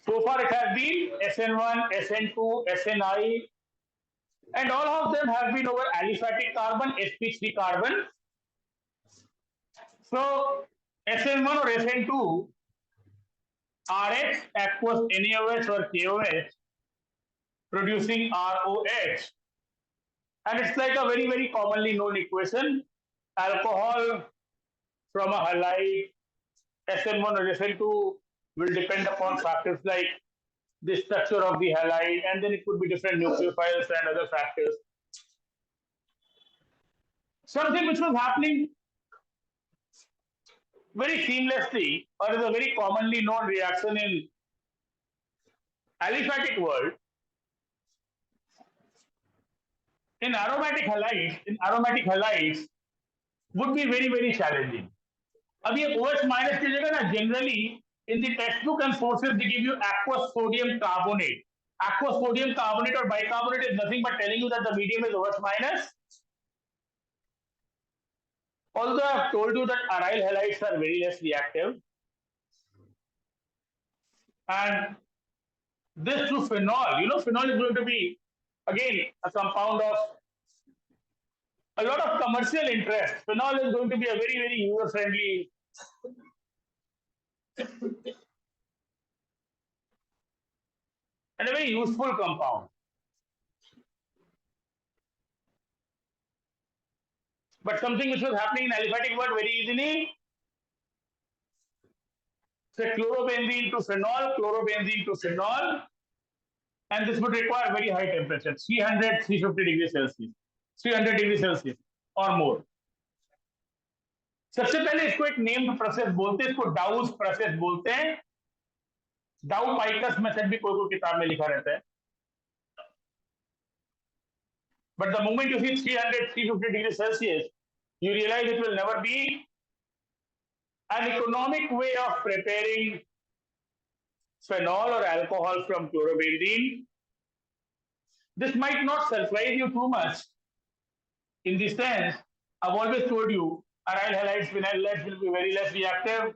So far it has been SN1, SN2, SNI, and all of them have been over aliphatic carbon, sp3 carbon. So SN1 or SN2, RH, aqueous NaOH or KOH, producing ROH. And it's like a very, very commonly known equation. Alcohol from a halide, SN1 or SN2 will depend upon factors like the structure of the halide, and then it could be different nucleophiles and other factors. Something which was happening very seamlessly, or is a very commonly known reaction in aliphatic world, in aromatic halides would be very, very challenging. अब ये OH minus की जगह ना generally in the textbook and sources they give you aqueous sodium carbonate. Aqueous sodium carbonate or bicarbonate is nothing but telling you that the medium is OH minus. Although I have told you that aryl halides are very less reactive, and this to phenol, phenol is going to be again a compound of a lot of commercial interest. Phenol is going to be a very, very user friendly and a very useful compound. But something which was happening in aliphatic world very easily, say chlorobenzene to phenol, and this would require very high temperature, 300, 350 degrees Celsius, 300 degrees Celsius or more. सबसे पहले इसको एक named process बोलते हैं, इसको डाउस process बोलते हैं. डाउ-पाइकस method भी कोई किताब में लिखा रहता है. But the moment you see 300, 350 degrees Celsius, you realize it will never be an economic way of preparing phenol or alcohol from chlorobenzene. This might not surprise you too much in the sense, I've always told you, aryl halides, phenyl halides will be very less reactive.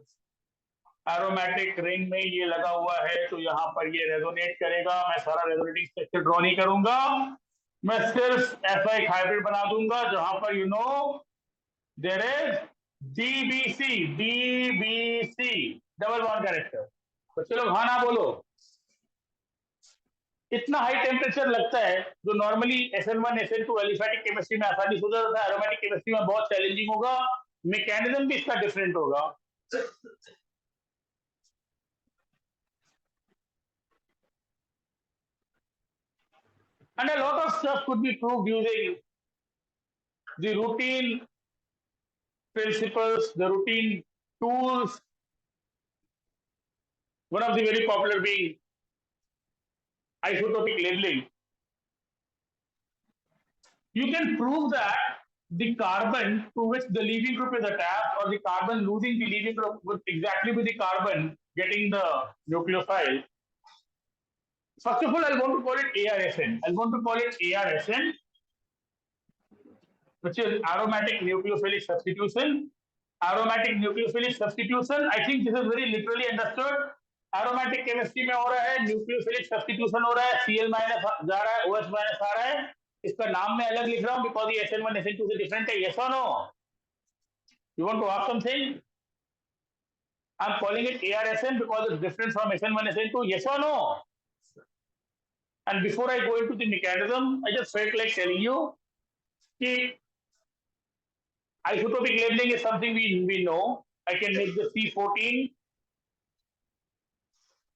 Aromatic ring में ये लगा हुआ है तो यहाँ पर ये resonate करेगा. मैं सारा रेजोनेटिंग स्ट्रक्चर ड्रॉ नहीं करूंगा, मैं सिर्फ ऐसा एक हाइब्रिड बना दूंगा जहां पर there is DBC double bond character. तो चलो हाँ ना बोलो. इतना हाई टेम्परेचर लगता है जो normally SN1 SN2 aliphatic chemistry में आसानी से हो जाता है, एरोमेटिक केमिस्ट्री में बहुत चैलेंजिंग होगा. मैकेनिज्म भी इसका डिफरेंट होगा. And a lot of stuff could be proved using the routine principles, the routine tools. One of the very popular being isotopic labeling. You can prove that the carbon to which the leaving group is attached, or the carbon losing the leaving group, would exactly be the carbon getting the nucleophile. First of all, I want to call it ArSN. Which is aromatic nucleophilic substitution. Aromatic nucleophilic substitution, I think this is very literally understood. Aromatic chemistry में हो रहा है, nucleophilic substitution हो रहा है, Cl minus जा रहा है, OH minus आ रहा है. इसका नाम मैं अलग लिख रहा हूँ because ये SN1 SN2 से different है. Yes or no? You want to ask something? I'm calling it ArSN because it's different from SN1 SN2. Yes or no? And before I go into the mechanism, I just felt like telling you that isotopic labeling is something we know. I can make the C14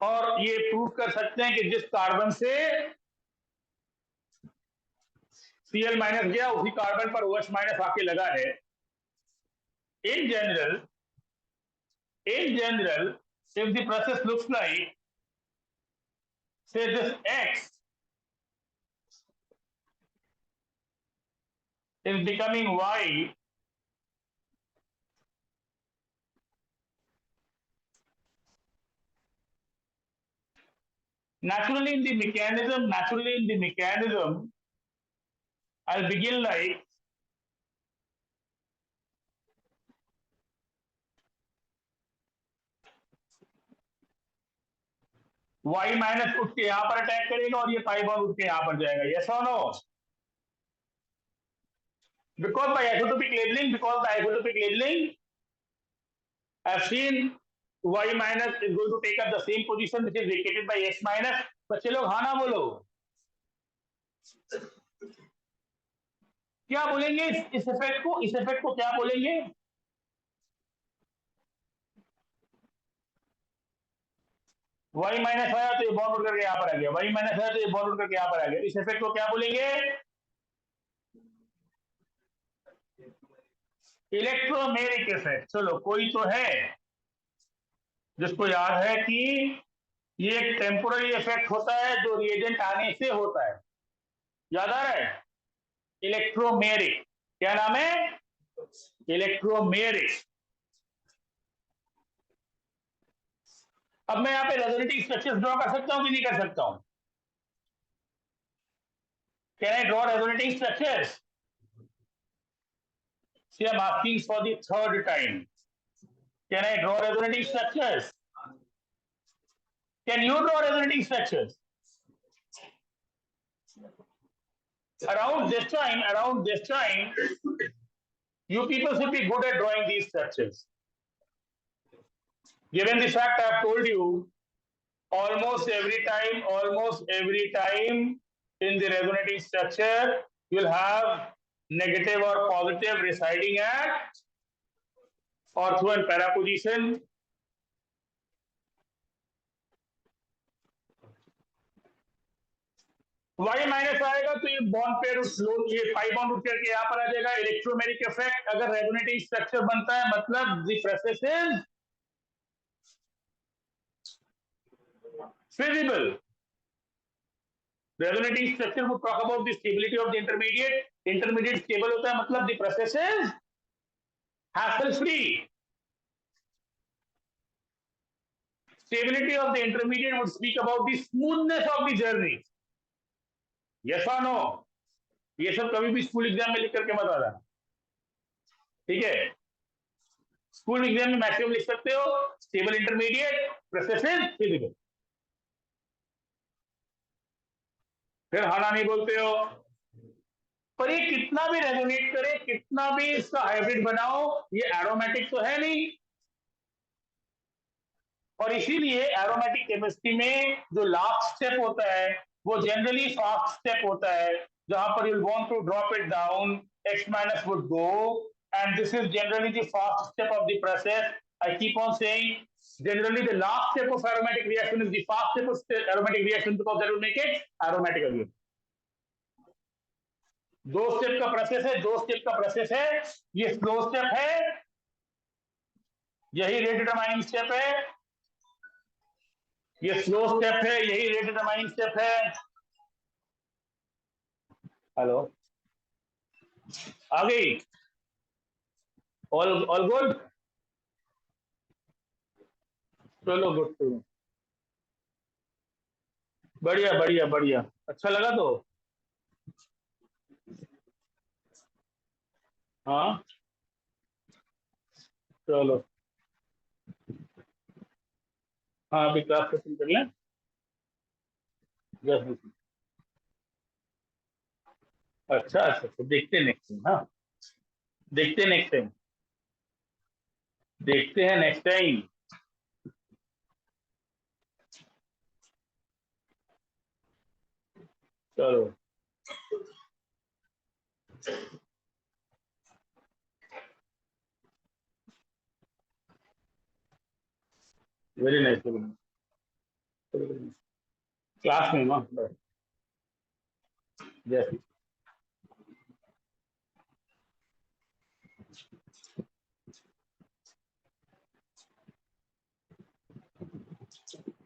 और ये prove कर सकते हैं कि जिस carbon से Cl minus गया उसी कार्बन पर OH माइनस आके लगा है. In general, if the process looks like, say, this X is becoming Y, naturally in the mechanism, I'll begin like y minus उठ के यहां पर अटैक करेगा और ये पाई बॉन्ड उठ के यहां पर जाएगा. यस और no? Because by isotopic labeling, I've seen y minus is going to take up the same position which is vacated by x minus. बच्चे लोग हाँ ना बोलो. क्या बोलेंगे इस इफेक्ट को क्या बोलेंगे? y माइनस आया तो ये बॉन्ड उड़ करके यहाँ पर आ गया, y माइनस आया तो ये बॉन्ड उड़ करके यहाँ पर आ गया. इस इफेक्ट को क्या बोलेंगे? Electromeric effect. चलो कोई तो है जिसको याद है कि ये एक टेम्पोररी इफेक्ट होता है जो रिएजेंट आने से होता है. याद आ रहा है? इलेक्ट्रोमेरिक. क्या नाम है? इलेक्ट्रोमेरिक. अब मैं यहाँ पे रेजोनेटिंग स्ट्रक्चर्स ड्रॉ कर सकता हूँ कि नहीं कर सकता हूँ? Can I draw resonating structures? See, I'm asking for the third time. Can I draw resonating structures? Can you draw resonating structures? Around this time, you people should be good at drawing these structures. Given the fact I have told you, almost every time in the resonating structure, you'll have negative or positive residing at ortho and para position. y minus आएगा तो ये bond pair ये pi bond उठ करके यहाँ पर आ जाएगा. Electromeric effect अगर रेजोनेटिंग स्ट्रक्चर बनता है मतलब the process is feasible. Resonating structure would talk about the stability of the intermediate stable होता है मतलब the process is hassle free. Stability of the intermediate would speak about the smoothness of the journey. Yes or no? ये सब कभी भी school exam में लिख करके मत आ जाना. ठीक है? स्कूल एग्जाम में मैक्सिमम लिख सकते हो stable intermediate process is physical. फिर हाना नहीं बोलते हो. पर ये कितना भी रेजोनेट करे, कितना भी इसका हाइब्रिड बनाओ, ये एरोमेटिक तो है नहीं. और इसीलिए एरोमेटिक केमिस्ट्री में जो लास्ट स्टेप होता है वो जनरली फास्ट स्टेप होता है, जहां पर you want to drop it down, x minus would go, and this is generally the fast step of the process. I keep on saying generally the last step of aromatic reaction is the fast step of aromatic reaction because that will make it aromatic again. दो step का process है. ये slow step है, यही rate determining step है. ये slow step है, यही रेट डिटरमाइनिंग स्टेप है. हेलो, आ गई? All good? चलो गुड. बढ़िया बढ़िया बढ़िया. अच्छा लगा तो? हाँ चलो. हाँ अभी क्लास खत्म कर लें. अच्छा अच्छा तो देखते हैं नेक्स्ट टाइम. हाँ देखते हैं नेक्स्ट टाइम. देखते हैं नेक्स्ट टाइम. चलो. Very nice. क्लास में ना जैसे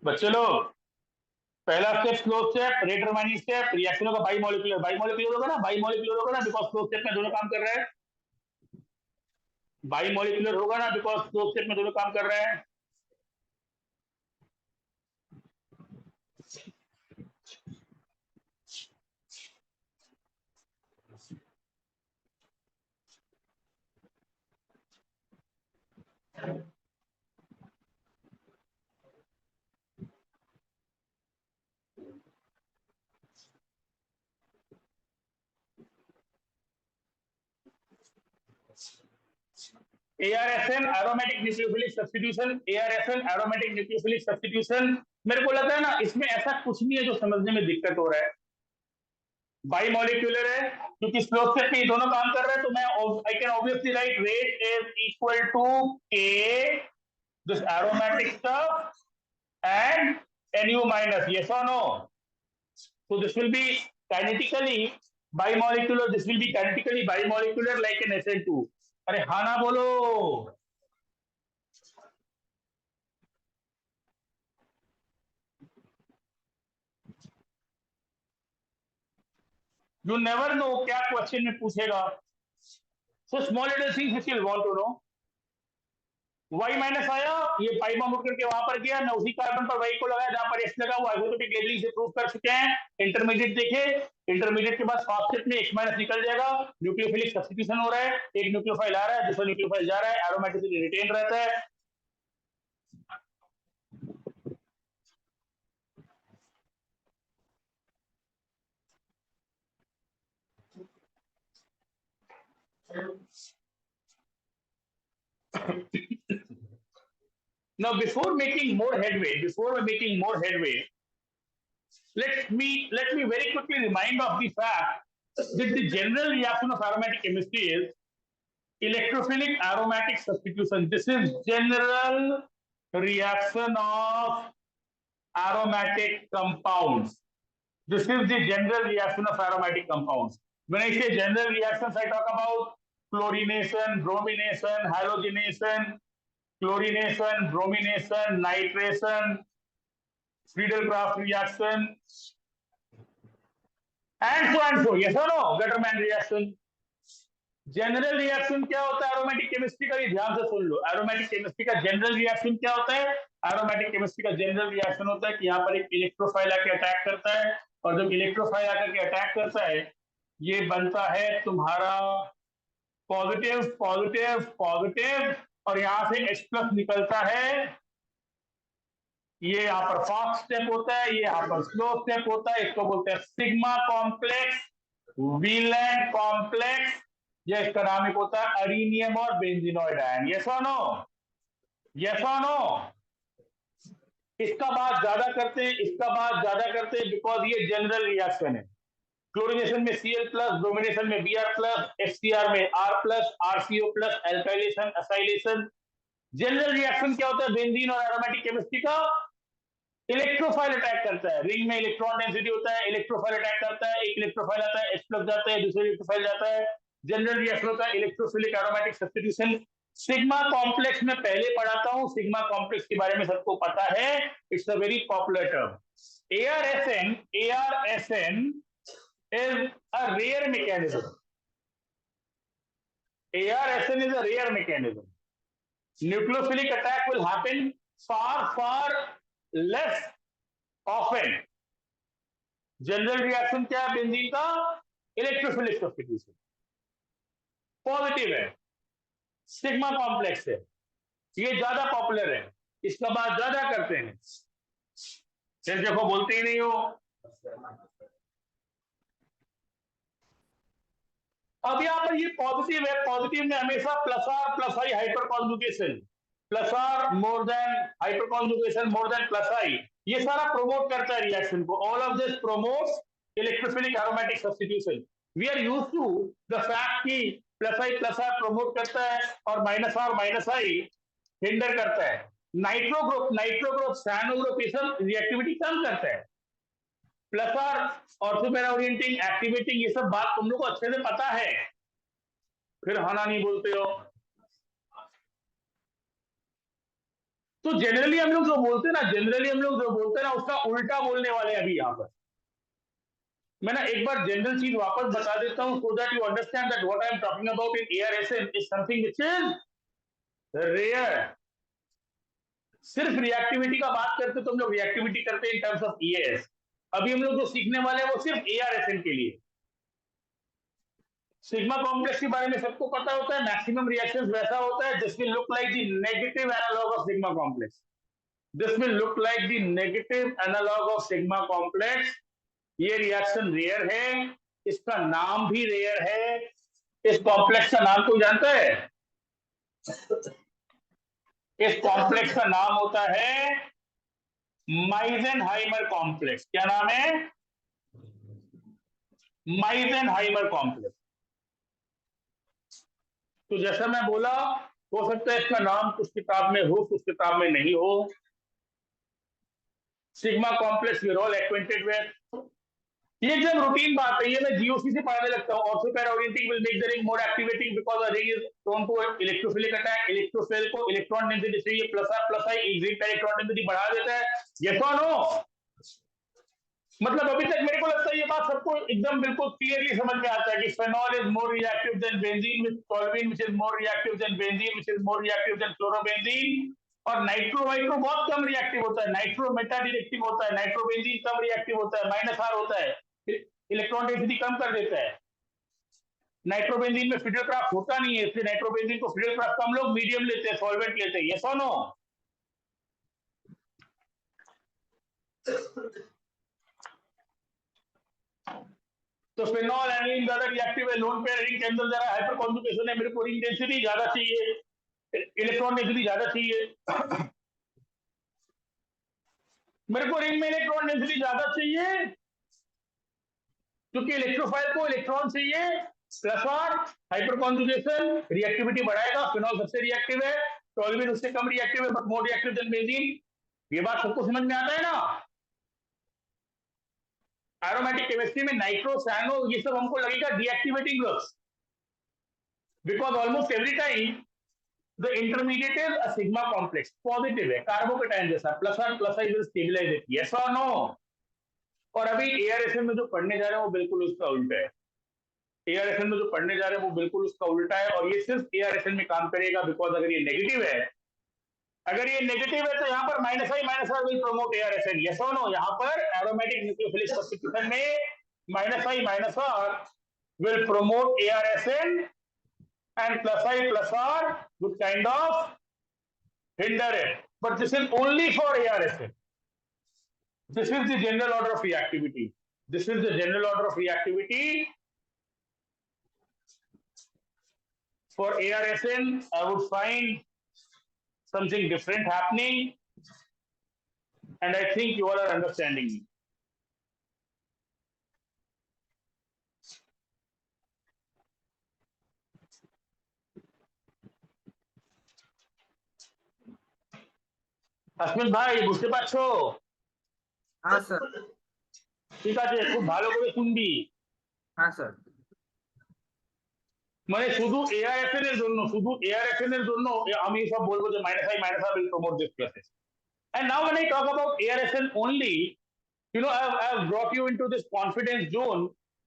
बच्चे लोग, पहला step slow step rate determining step. रिएक्शनों का बाई मॉलिक्यूलर होगा ना, बिकॉज स्लो स्टेप में दोनों काम कर रहे हैं. बाई मॉलिक्यूलर होगा ना बिकॉज स्लो स्टेप में दोनों काम कर रहे हैं. ArSN aromatic nucleophilic substitution, ArSN aromatic nucleophilic substitution. मेरे को लगता है ना इसमें ऐसा कुछ नहीं है जो समझने में दिक्कत हो रहा है। बाई मॉलिक्यूलर है क्योंकि स्लो स्टेप में ये दोनों काम कर रहे हैं, तो मैं I can obviously write rate is equal to K this aromatic stuff and Nu minus, yes or no? So this will be kinetically bimolecular, this will be kinetically bimolecular like an SN2. अरे हाँ ना बोलो। You never know क्या question में पूछेगा। So small little things which you'll want to know. Y minus आया, ये पाई bound करके वहां पर गया, मैं उसी कार्बन पर Y को लगाया जहां पर X लगा, वो आइसोटोपिक लेबलिंग से प्रूव कर चुके हैं। इंटरमीडिएट देखे, इंटरमीडिएट के बाद फॉस्फेट में X माइनस निकल जाएगा, न्यूक्लियोफिलिक सब्स्टिट्यूशन हो रहा है, एक न्यूक्लियोफाइल आ रहा है, दूसरा न्यूक्लियोफाइल जा रहा है, एरोमेटिसिटी रिटेन रहता है। Now, before making more headway, let me very quickly remind of the fact that the general reaction of aromatic chemistry is electrophilic aromatic substitution. This is general reaction of aromatic compounds. This is the general reaction of aromatic compounds. When I say general reactions, I talk about chlorination, bromination, halogenation, chlorination, bromination, nitration, Friedel-Crafts reaction, and so. Yes or no? Gattermann reaction. General reaction क्या होता है aromatic chemistry का, ये ध्यान से सुन लो। Aromatic chemistry का general reaction क्या होता है? एरोमेटिक केमिस्ट्री का जनरल रिएक्शन होता है कि यहाँ पर एक इलेक्ट्रोफाइल आके अटैक करता है, और जब इलेक्ट्रोफाइल आकर के अटैक करता है, ये बनता है तुम्हारा पॉजिटिव पॉजिटिव पॉजिटिव, और यहाँ से H+ निकलता है। ये यहाँ पर फास्ट स्टेप होता है, ये यहाँ पर स्लो स्टेप होता है। इसको बोलते हैं सिग्मा कॉम्प्लेक्स, वीलैंड कॉम्प्लेक्स, या इसका नाम एक होता है अरीनियम और बेंजीनोइड आयन। यस और नो? यस और नो? इसका बात ज्यादा करते हैं बिकॉज ये जनरल रिएक्शन है। क्लोरीनेशन में Cl+, ब्रोमिनेशन में Br+, HCr में R+, RCO+, alkylation, acylation. General reaction क्या होता है बेंजीन और एरोमेटिक केमिस्ट्री का? इलेक्ट्रोफाइल अटैक करता है, रिंग में इलेक्ट्रॉन डेंसिटी होता है, इलेक्ट्रोफाइल अटैक करता है, एक इलेक्ट्रोफाइल आता है, H+ जाता है, दूसरा इलेक्ट्रोफाइल जाता है। जनरल रिएक्शन होता है electrophilic aromatic substitution. Sigma complex में पहले पढ़ाता हूं, सिग्मा कॉम्प्लेक्स के बारे में सबको पता है, it's a very popular term. ArSN is a rare mechanism. ArSN is a rare mechanism. Nucleophilic attack will happen far less often. General reaction क्या है बेंजीन का? इलेक्ट्रोफिलिक सब्स्टिट्यूशन, पॉजिटिव है, सिग्मा कॉम्प्लेक्स है, ये ज्यादा पॉपुलर है, इसका बात ज्यादा करते हैं। फिर देखो बोलते ही नहीं हो। अब यहाँ पर ये पॉजिटिव है, पॉजिटिव में हमेशा +R+I hyperconjugation, +R more than hyperconjugation more than +I, ये सारा प्रमोट करता है रिएक्शन को। All of this promotes electrophilic aromatic substitution. We are used to the fact कि +I+R प्रमोट करता है और -R-I हिंडर करता है। नाइट्रो ग्रुप साइनो ग्रुप ये सब रिएक्टिविटी कम करता है। +R ऑर्थोमेरा ओरिएंटिंग, एक्टिवेटिंग, ये सब बात तुम लोग को अच्छे से पता है, फिर हाना नहीं बोलते हो। तो जनरली हम लोग जो बोलते हैं ना उसका उल्टा बोलने वाले हैं अभी यहाँ पर। मैं ना एक बार जनरल चीज वापस बता देता हूं so that you understand that what I am talking about in ArSN is something which is rare. सिर्फ रिएक्टिविटी का बात करते तो हम लोग रिएक्टिविटी करते हैं इन टर्म्स ऑफ EAS। अभी हम लोग जो सीखने वाले हैं वो सिर्फ ArSN के लिए। सिग्मा कॉम्प्लेक्स के बारे में सबको पता होता है, मैक्सिमम रिएक्शंस वैसा होता है this will look like the negative analog of sigma complex. This will look like the negative analog of sigma complex. ये रिएक्शन रेयर है, इसका नाम भी रेयर है। इस कॉम्प्लेक्स का नाम कोई जानता है? इस कॉम्प्लेक्स का नाम होता है माइजेनहाइमर कॉम्प्लेक्स। क्या नाम है? माइजेनहाइमर कॉम्प्लेक्स। तो जैसा मैं बोला, हो सकता है इसका नाम कुछ किताब में हो, कुछ किताब में नहीं हो। Sigma complex we are all acquainted with. ये एकदम रूटीन बात है, ये मैं जीओसी से पढ़ाने लगता हूँ। Ortho para orienting will make the ring more activating because the ring is prone to electrophilic attack. Electrophile को इलेक्ट्रॉन डेंसिटी चाहिए प्लस आई एग्जिट का इलेक्ट्रॉन डेंसिटी बढ़ा देता है। यस और नो? मतलब अभी तक मेरे को लगता है ये बात सबको एकदम बिल्कुल क्लियरली समझ में आता है कि phenol is more reactive than benzene with toluene which is more reactive than benzene which is more reactive then chlorobenzene. और नाइट्रो वाइट्रो बहुत कम रिएक्टिव होता है, नाइट्रो मेटा डिरेक्टिव होता है, नाइट्रोबेंजीन कम रिएक्टिव होता है, -R होता है, इलेक्ट्रॉन डेंसिटी कम कर देता है। नाइट्रोबेंजीन में फिडल क्राफ्ट होता नहीं है, इसलिए नाइट्रोबेंजीन को फिडल क्राफ्ट कम लोग मीडियम लेते हैं, सॉल्वेंट लेते हैं। यस और नो? तो फेनॉल एनिलीन ज्यादा रिएक्टिव है, लोन पेयर रिंग के अंदर जरा हाइपर कॉन्जुगेशन है, मेरे को रिंग डेंसिटी ज्यादा चाहिए, इलेक्ट्रॉन डेंसिटी ज्यादा चाहिए। मेरे को रिंग में इलेक्ट्रॉन डेंसिटी ज्यादा चाहिए क्योंकि इलेक्ट्रोफाइल को इलेक्ट्रॉन चाहिए प्लस और हाइपर कॉन्जुगेशन रिएक्टिविटी बढ़ाएगा। फिनॉल सबसे रिएक्टिव है, टॉल्यूइन उससे कम रिएक्टिव है but more reactive than benzene. ये बात सबको समझ में आता है ना? एरोमेटिक केमिस्ट्री में नाइट्रो सैनो ये सब हमको लगेगा deactivating drugs because almost every time the intermediate is a sigma complex, positive है कार्बोकेटाइन जैसा, plus I will stabilize it. Yes और नो? और अभी एआरएसएन में जो पढ़ने जा रहे हैं वो बिल्कुल उसका उल्टा है। एआरएसएन में जो पढ़ने जा रहे हैं वो बिल्कुल उसका उल्टा है और ये सिर्फ एआरएसएन में काम करेगा बिकॉज अगर ये नेगेटिव है, अगर ये नेगेटिव है तो यहाँ पर -I will promote ArSN. Yes और नो? यहाँ पर एरोमेटिक न्यूक्लियोफिलिक सब्स्टिट्यूशन में -I will promote ArSN and +I+R would kind of hinder it. But this is only for ARSN. This is the general order of reactivity. This is the general order of reactivity. For ARSN, I would find something different happening, and I think you all are understanding me. Asmin ভাই বুঝতে পারছো? হ্যাঁ sir. ঠিক আছে, খুব ভালো করে শুনবি। হ্যাঁ স্যার। মানে শুধু ARSN এর জন্য, শুধু ARSN এর জন্য আমি সব বলবো যে -I will promote this process. And now when I talk about ARSN only, you know, I've brought you into this confidence zone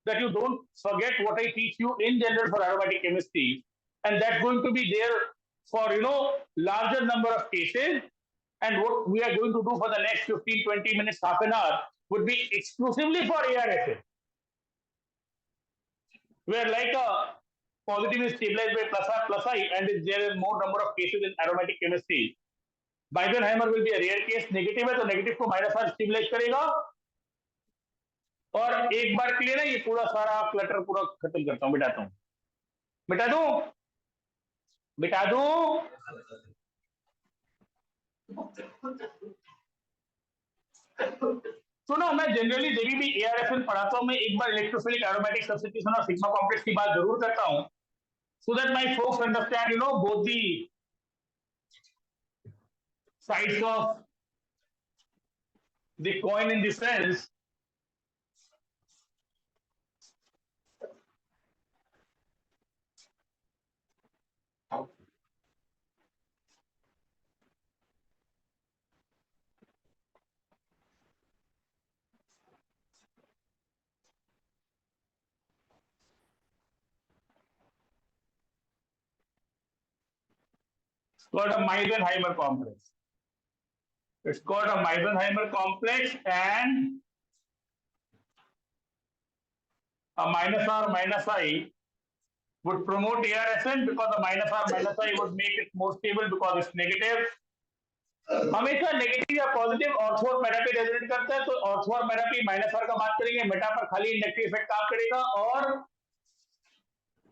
that you don't forget what I teach you in general for aromatic chemistry, and that's going to be there for, you know, larger number of cases. And what we are going to do for the next 15-20 minutes, half an hour, would be exclusively for ARSN, where like a positive is stabilized by +R+I and is there is more number of cases in aromatic chemistry. Benzyne will be a rare case, negative है तो negative को -R stabilise करेगा। और एक बार के लिए ना ये पूरा सारा क्लटर पूरा खत्म करता हूं, मिटाता हूं। मिटा दूं? मिटा दूं? सुनो, मैं जनरली जब भी एआरएफएन पढ़ाता हूं मैं एक बार इलेक्ट्रोफिलिक एरोमेटिक सब्स्टिट्यूशन और सिग्मा कॉम्प्लेक्स की बात जरूर करता हूं, so that my folks understand, you know, both the sides of the coin in the sense called a Meisenheimer complex. It's called a Meisenheimer complex, and a -R-I would promote ARSN because the -R-I would make it more stable because it's negative. हमेशा negative या positive ortho और Meta पे resonate करता है, तो ortho और Meta पे -R का बात करेंगे, मेटा पर खाली इंडक्टिव इफेक्ट काम करेगा और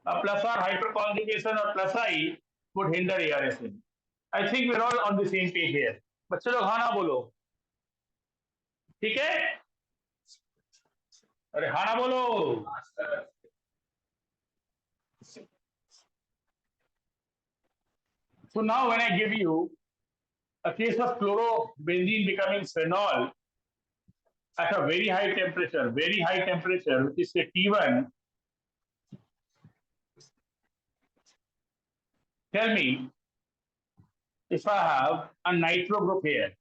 +R हाइपर कॉन्जुगेशन और +I would hinder ArSN. I think we're all on the same page here. बच्चे लोग हाँ ना बोलो, ठीक है? अरे हाँ ना बोलो. So now when I give you a case of chlorobenzene becoming phenol at a very high temperature, which is say T1, tell me if I have a nitro group here.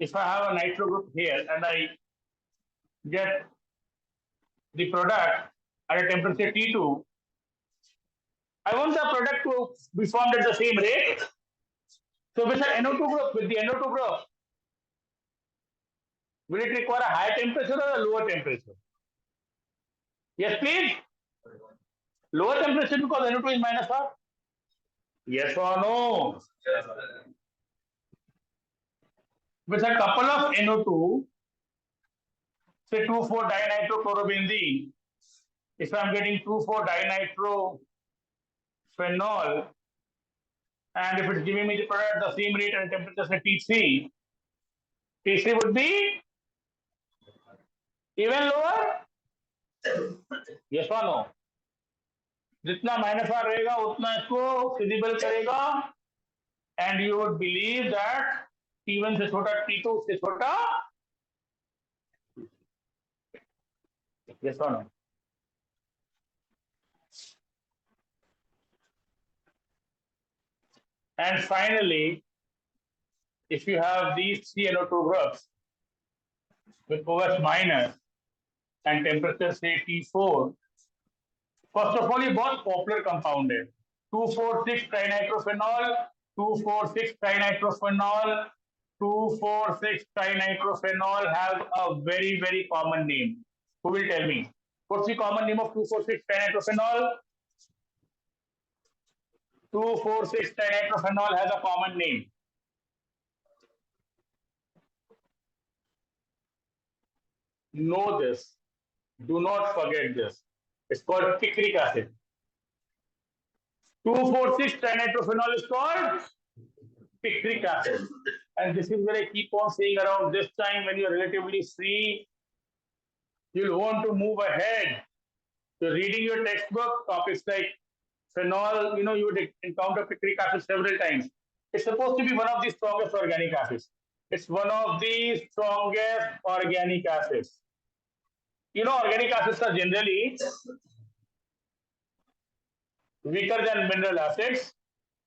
If I have a nitro group here and I get the product at a temperature T2, I want the product to be formed at the same rate. So with the NO2 group, will it require a higher temperature or a lower temperature? Yes, please. Lower temperature because NO2 is minus R. Yes or no? Yes. With a couple of NO2, say 2,4-dinitrochlorobenzene, if I'm getting 2,4-dinitrophenol, and if it's giving me the product at the same rate and temperature say T3 would be even lower? Yes or no? जितना minus are रहेगा उतना इसको feasible करेगा and you would believe that T1 से छोटा T2 से छोटा. Yes or no? And finally, if you have these three NO2 groups with OH minus and temperature say T4, first of all ये बहुत पॉपुलर कंपाउंड है. 2,4,6-trinitrophenol, 2,4,6-trinitrophenol, 2,4,6-trinitrophenol has a very common name. Who will tell me? What's the common name of 2,4,6-trinitrophenol? 2,4,6-trinitrophenol has a common name. Know this. Do not forget this. It's called picric acid. 2,4,6-trinitrophenol is called picric acid. And this is where I keep on saying around this time when you're relatively free, you'll want to move ahead. So reading your textbook, topics like phenol, you would encounter picric acid several times. It's supposed to be one of the strongest organic acids. It's one of the strongest organic acids. Organic acids are generally weaker than mineral acids,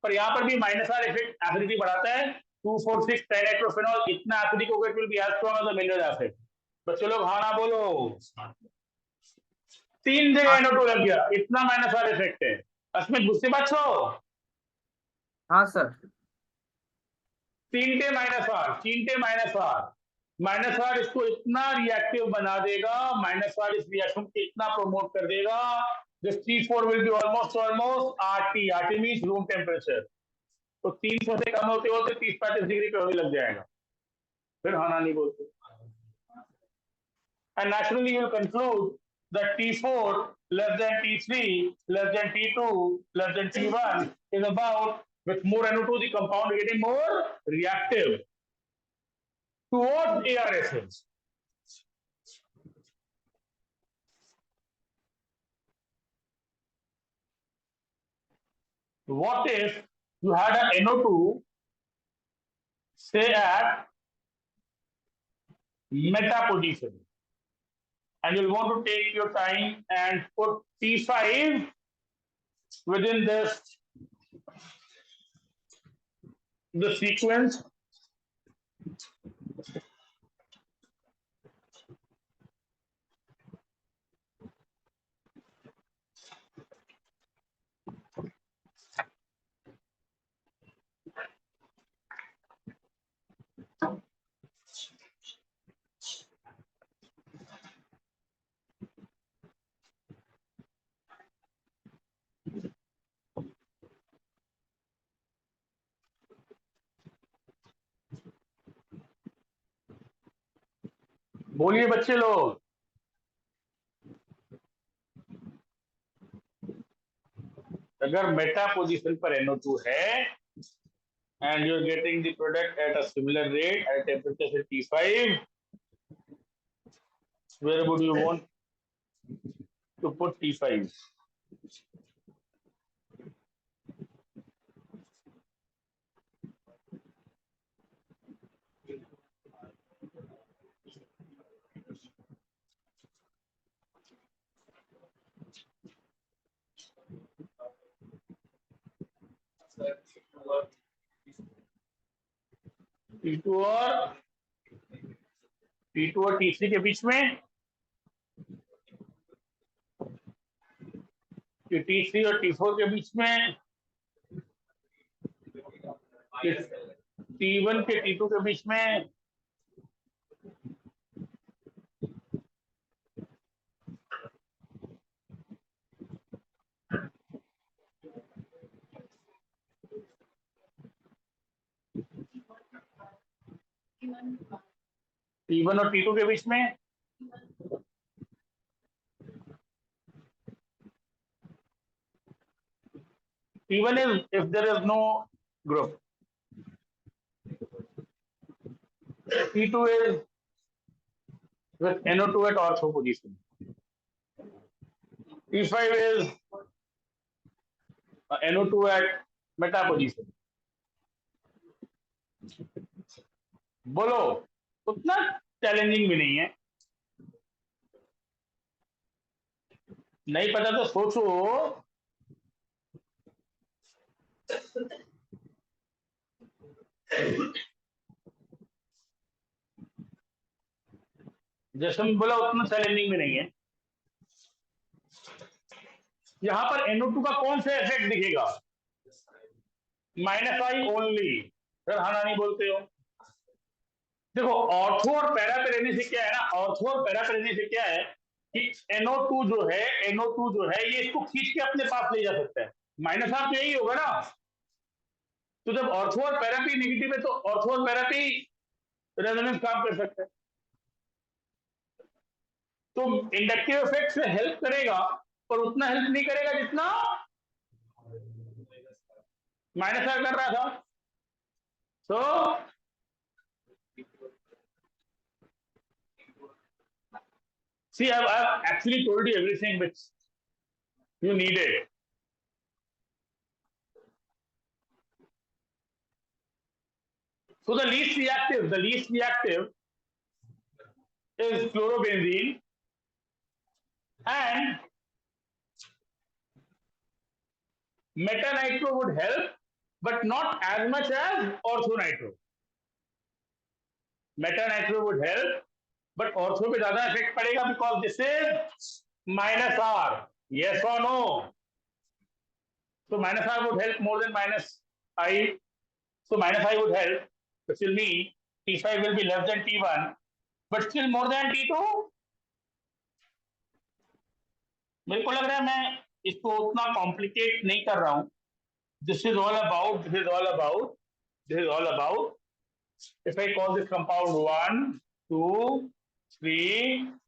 पर यहाँ पर भी minus are effect acidity बढ़ाता है. 2,4,6-trinitrophenol इतना acidic होगा, it will be as strong as a mineral acid. बच्चे लोग हाँ ना बोलो. 3 जगह NO2 लग गया, इतना माइनस आर इफेक्ट है. अस्मित गुस्से मत छो. हाँ सर. 3 माइनस आर इसको इतना रिएक्टिव बना देगा, माइनस आर इस रिएक्शन को इतना प्रमोट कर देगा. This T4 will be almost RT. RT means room temperature. तो 300 से कम होते 30-35 डिग्री पे होने लग जाएगा. फिर हाँ ना नहीं बोलते. And naturally you will conclude that T4 less than T3 less than T2 less than T1 is about, with more NO2 the compound getting more reactive towards ArSNs. What if you had an NO2 say at meta position, and you'll want to take your time and put T5 within the sequence. बोलिए बच्चे लोग. अगर Meta position पर NO2 है and you're getting the product at a similar rate at temperature T5, where would you want to put T5? T2 और T3 के बीच में, कि T3 और T4 के बीच में, कि T1 के T2 के बीच में, T1 और T2 के बीच में, T1 is if there is no group, T2 is with NO2 at ortho position, T5 is NO2 at meta position. बोलो, उतना चैलेंजिंग भी नहीं है। नहीं पता तो सोचो। जैसे मैं बोला, उतना चैलेंजिंग भी नहीं है। यहां पर NO2 का कौन सा इफेक्ट दिखेगा? -I only. सर हाँ नहीं बोलते हो? देखो, ऑर्थो और पैरा पे रहने से क्या है ना, ऑर्थो और पैरा पे रहने से क्या है कि NO2 जो है, NO2 जो है, ये इसको खींच के अपने पास ले जा सकता है। -R तो यही होगा ना। तो जब ऑर्थो और पैरा पे नेगेटिव है, तो ऑर्थो और पैरा पे रेजोनेंस काम कर सकता है। तो इंडक्टिव इफेक्ट से हेल्प करेगा, पर उतना हेल्प नहीं करेगा जितना -R कर रहा था। तो see, I've actually told you everything which you needed. So the least reactive is chlorobenzene, and metanitro would help, but not as much as orthonitro. Metanitro would help, but ortho पे ज्यादा effect पड़ेगा, because this is -R. Yes or no? So -R would help more than -I. So -I would help, which will mean T5 will be less than T1, but still more than T2. मेरे को लग रहा है मैं इसको उतना complicate नहीं कर रहा हूं। This is all about, if I call this compound 1, 2, 3,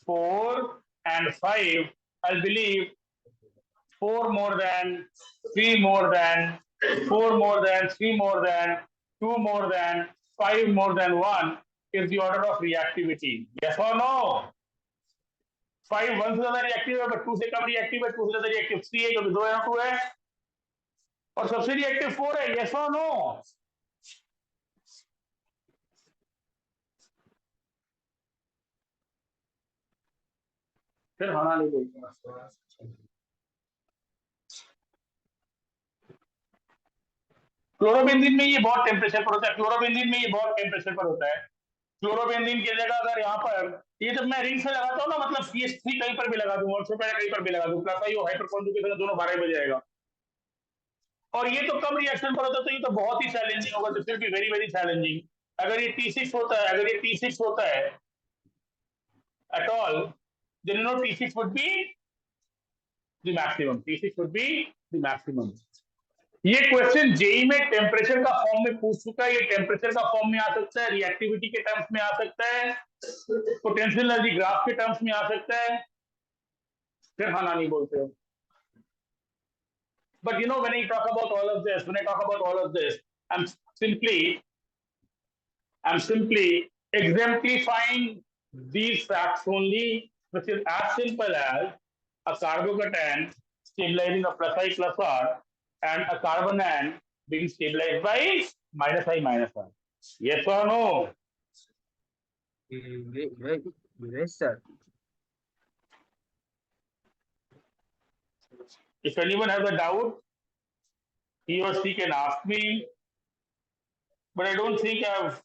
4, and 5, I'll believe 4 more than, 3 more than, 4 more than, 3 more than, 2 more than, 5 more than 1 is the order of reactivity. Yes or no? 5 1 से ज्यादा reactive है, but 2 से कम reactive है, 2 से ज्यादा reactive 3 है, क्योंकि 2 NO2 है, और सबसे रिएक्टिव 4 है। यस और नो? फिर हाँ नहीं बोलते। क्लोरोबेंजीन में ये बहुत टेम्परेचर पर होता है, क्लोरोबेंजीन में ये बहुत टेम्परेचर पर होता है। क्लोरोबेंजीन की जगह अगर यहाँ पर ये जब मैं रिंग से लगाता हूँ ना, मतलब CH3 कहीं पर भी लगा दूं और सुपर कहीं पर भी लगा दूं, प्लस आयो हाइपर कॉन्जुगेशन दोनों 12 बज जाएगा। और ये तो कम रिएक्शन पर होता है, तो ये तो बहुत ही चैलेंजिंग होगा, तो फिर भी वेरी वेरी चैलेंजिंग। अगर ये T6 होता है, अगर ये T6 होता है at all, then you know T6 would be the maximum. T6 would be the maximum. ये क्वेश्चन जेई में टेम्परेचर का फॉर्म में पूछ चुका है। ये टेम्परेचर का फॉर्म में आ सकता है, रिएक्टिविटी के टर्म्स में आ सकता है, पोटेंशियल एनर्जी ग्राफ के टर्म्स में आ सकता है। फिर हाँ ना नहीं बोलते हो? But when I talk about all of this, I'm simply I'm simply exemplifying these facts only, which is as simple as a carbocation stabilizing a plus I plus R and a carbon being stabilized by minus I minus R. Yes or no? Yes, sir. If anyone has a doubt, he or she can ask me, but I don't think I've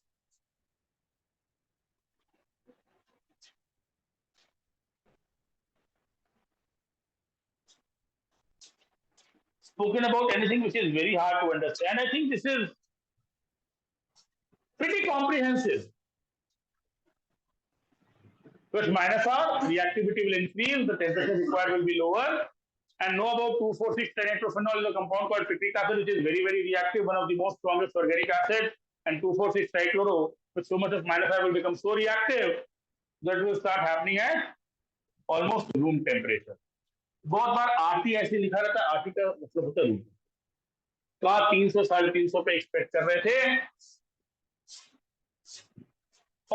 spoken about anything which is very hard to understand. I think this is pretty comprehensive. Because minus R, reactivity will increase, the temperature required will be lower. And know about 2,4,6-nitrofenol is a compound called picric acid, which is very, very reactive, one of the most strongest organic acids. And 2,4,6-trichloro, with so much of minus R will become so reactive that will start happening at almost room temperature. बहुत बार RT ऐसे लिखा रहता है, RT का मतलब होता है room, तो आप 300 350 पे एक्सपेक्ट कर रहे थे,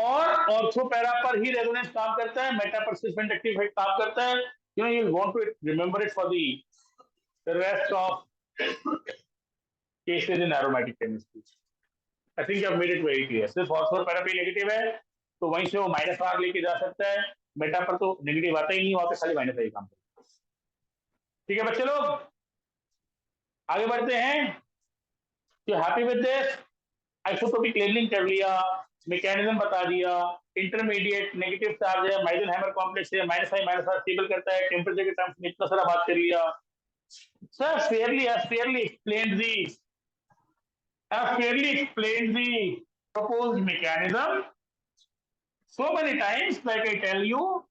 और ऑर्थोपैरा पर ही रेजोनेंस काम करता है, मेटा परसिस्टेंट एक्टिव इफेक्ट काम करता है. You want to remember it for the rest of cases in aromatic chemistry. I think I've made it very clear. सिर्फ ऑर्थोपैरा पे नेगेटिव है तो वहीं से वो माइनस आर लेके जा सकता है, मेटा पर तो नेगेटिव आता ही नहीं, वहां पे खाली माइनस ही काम करता है. ठीक है बच्चे लोग, आगे बढ़ते हैं. Happy with this? Isotopic labeling कर लिया, मैकेनिज्म बता दिया, इंटरमीडिएट नेगेटिव चार्ज है, माइजनहैमर कॉम्प्लेक्स है, minus I minus R stable करता है, टेम्परेचर के टर्म्स में इतना सारा बात कर लिया. Sir fairly explained the proposed mechanism so many times. Like I tell you,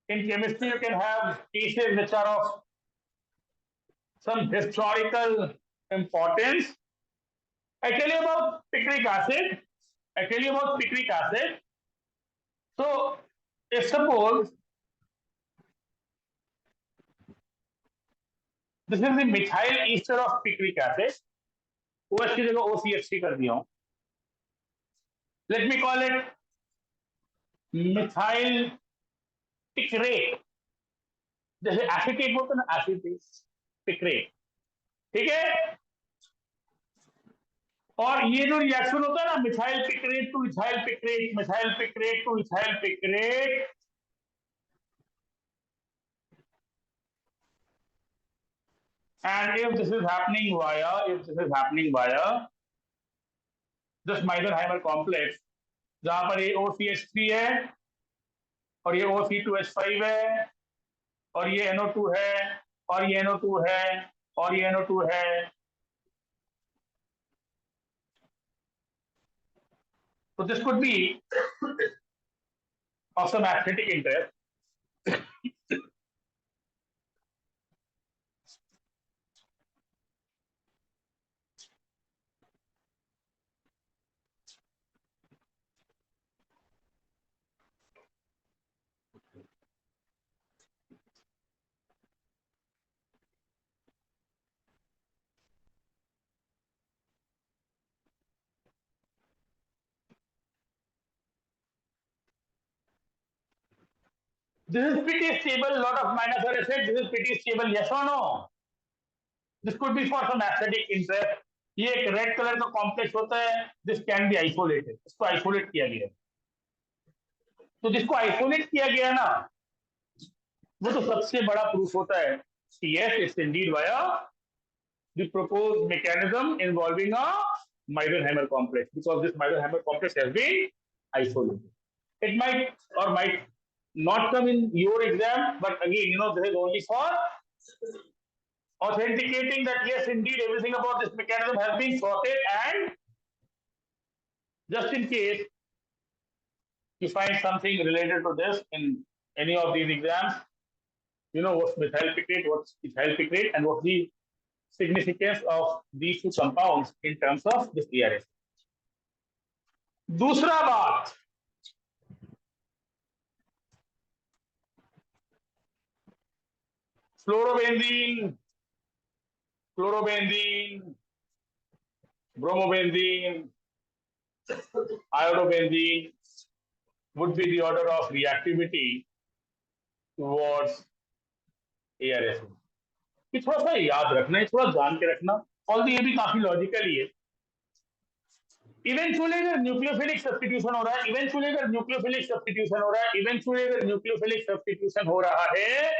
in chemistry you can have cases which are of some historical importance. I tell you about picric acid. So, if suppose this is the methyl ester of picric acid, OH की जगह OCH3 कर दिया हूं. Let me call it methyl picrate. जैसे acetate बोलते ना, acetate picrate. ठीक है, और ये जो रिएक्शन होता है ना, methyl picrate two ethyl picrate, methyl picrate two ethyl picrate, and if this is happening via this Meisenheimer complex, जहां पर ये OCH3 है और ये OC2H5 है और ये NO2 है और ये NO2 है और ये NO2 है, so this could be of some aesthetic interest. This is pretty stable, lot of minus R effect. This is pretty stable, yes or no? This could be for some aesthetic interest. ये एक red colour का complex होता है, this can be isolated, इसको isolate किया गया. तो जिसको आइसोलेट किया गया ना, वो तो सबसे बड़ा प्रूफ होता है कि yes it's Indeed via the proposed mechanism involving a Meisenheimer complex, because this Meisenheimer complex has been isolated. It might or might not come in your exam, but again, this is only for authenticating that yes, indeed, everything about this mechanism has been sorted, and just in case you find something related to this in any of these exams, what's methyl picrate, what's ethyl picrate, and what's the significance of these two compounds in terms of this ARSN. दूसरा बात, fluorobenzene chlorobenzene, bromobenzene, iodobenzene would be the order of reactivity towards ARSN. ये थोड़ा सा याद रखना है, थोड़ा जान के रखना, और ये भी काफी लॉजिकल ही है. इवेंचुअली अगर न्यूक्लियोफिलिक सब्स्टिट्यूशन हो रहा है, इवेंचुअली अगर न्यूक्लियोफिलिक सब्स्टिट्यूशन हो रहा है, इवेंचुअली अगर न्यूक्लियोफिलिक सब्स्टिट्यूशन हो रहा है,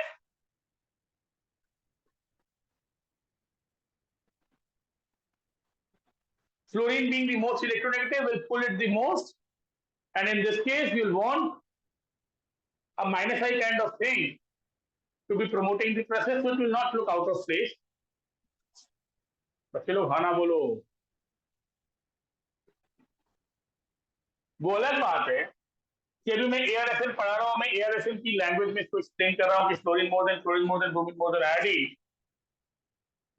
fluorine being the most electronegative will pull it the most, and in this case you'll want a minus I kind of thing to be promoting the process, which will not look out of place. बच्चे लोग हाँ ना बोलो. वो अलग बात है कि अभी मैं ARSN पढ़ा रहा हूँ, मैं ARSN की लैंग्वेज में इसको एक्सप्लेन कर रहा हूँ कि fluorine more than bromine more than iodine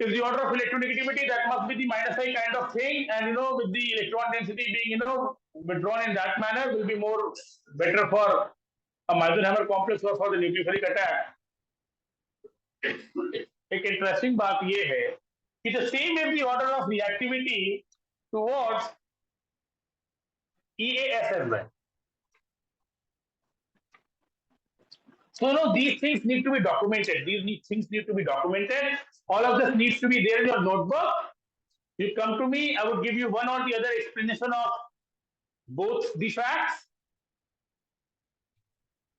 is the order of electronegativity, that must be the minus I kind of thing, and with the electron density being withdrawn in that manner will be more better for a Meitner-Hammer complex or for the nucleophilic attack. एक interesting बात ये है कि the same is the order of reactivity towards EAS as well. So these things need to be documented. These things need to be documented. All of this needs to be there in your notebook. You come to me, I would give you one or the other explanation of both the facts.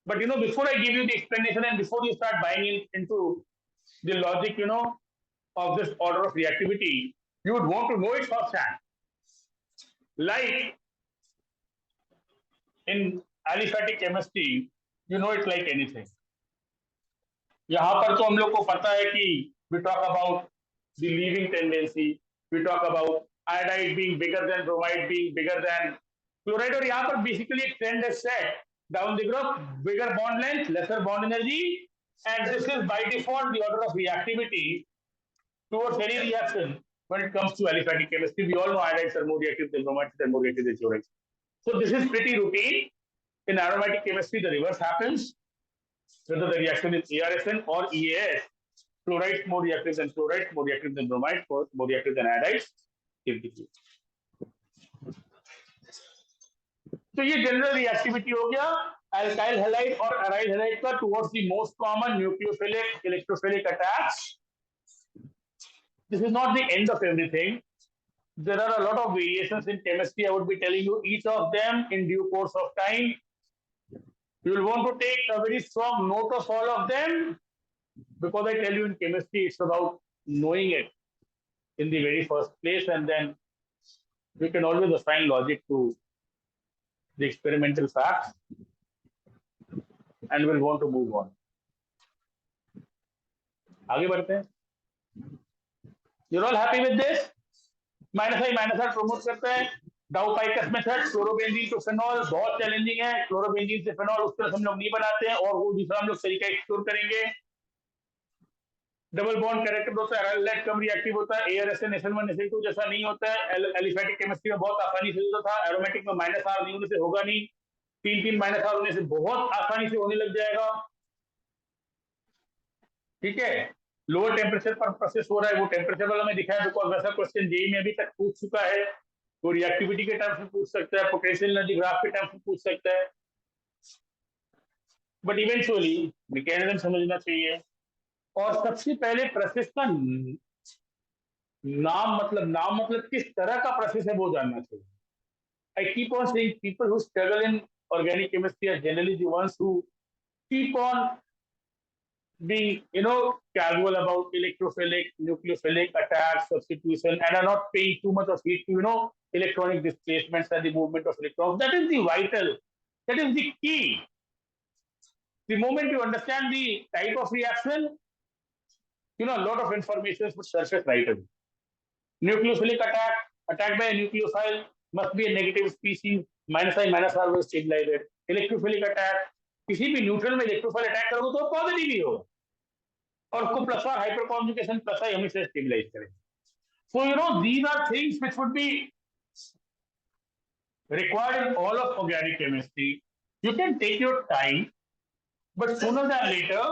But before I give you the explanation and before you start buying into the logic, of this order of reactivity, you would want to know it firsthand. Like in aliphatic chemistry, you know it like anything. यहाँ पर तो हम लोग को पता है कि we talk about the leaving tendency, we talk about iodide being bigger than bromide being bigger than chloride, और यहाँ पर basically एक trend is set down the graph, bigger bond length, lesser bond energy, and this is by default the order of reactivity towards any reaction when it comes to aliphatic chemistry. We all know iodides are more reactive than bromides and more reactive than chlorides. So this is pretty routine. In aromatic chemistry, the reverse happens. Whether the reaction is ArSN or EAS, chlorides more reactive than chlorides, more reactive than bromides, more reactive than iodides. तो ये general reactivity हो गया alkyl halide और aryl halide का towards the most common nucleophilic electrophilic attacks. This is not the end of everything. There are a lot of variations in chemistry. I would be telling you each of them in due course of time. You will want to take a very strong note of all of them, because I tell you in chemistry it's about knowing it in the very first place, and then we can always assign logic to the experimental facts, and we'll want to move on. आगे बढ़ते हैं. You're all happy with this? -I promote करता है डाउपाइकस method. Chlorobenzene to phenol बहुत challenging है. Chlorobenzene से phenol उस तरह हम लोग नहीं बनाते हैं, और वो दूसरा हम लोग तरीका एक्सप्लोर करेंगे. डबल बॉन्ड कैरेक्टर होता है, लेट कम रिएक्टिव होता है. ArSN SN1 SN2 जैसा नहीं होता है. एलिफेटिक केमिस्ट्री में बहुत आसानी से होता था. एरोमेटिक में -R नहीं होने से होगा नहीं. 3 -R होने से बहुत आसानी से होने लग जाएगा. ठीक है. लोअर टेम्परेचर पर प्रोसेस हो रहा है, वो टेम्परेचर वाला मैं दिखाया, बिकॉज वैसा क्वेश्चन जेई में अभी तक पूछ चुका है. वो रिएक्टिविटी के टर्म्स में पूछ सकता है, पोटेंशियल एनर्जी ग्राफ के टर्म्स में पूछ सकता है. बट इवेंचुअली मैकेनिज्म समझना चाहिए. और सबसे पहले प्रोसेस का नाम मतलब किस तरह का प्रोसेस है वो जानना चाहिए. I keep on saying people who struggle in organic chemistry are generally the ones who keep on being casual about electrophilic, nucleophilic attacks, substitution, and are not paying too much of heed to electronic displacements and the movement of electrons. That is the vital, that is the key. The moment you understand the type of reaction, a lot of information would surface right away. Nucleophilic attack by a nucleophile must be a negative species. -I will stabilize it. Electrophilic attack, किसी भी neutral में electrophile attack करोगे तो positive ही होगा, और उसको +1 hyper conjugation +I हमेशा stabilise करेंगे. So these are things which would be required in all of organic chemistry. You can take your time, but sooner than later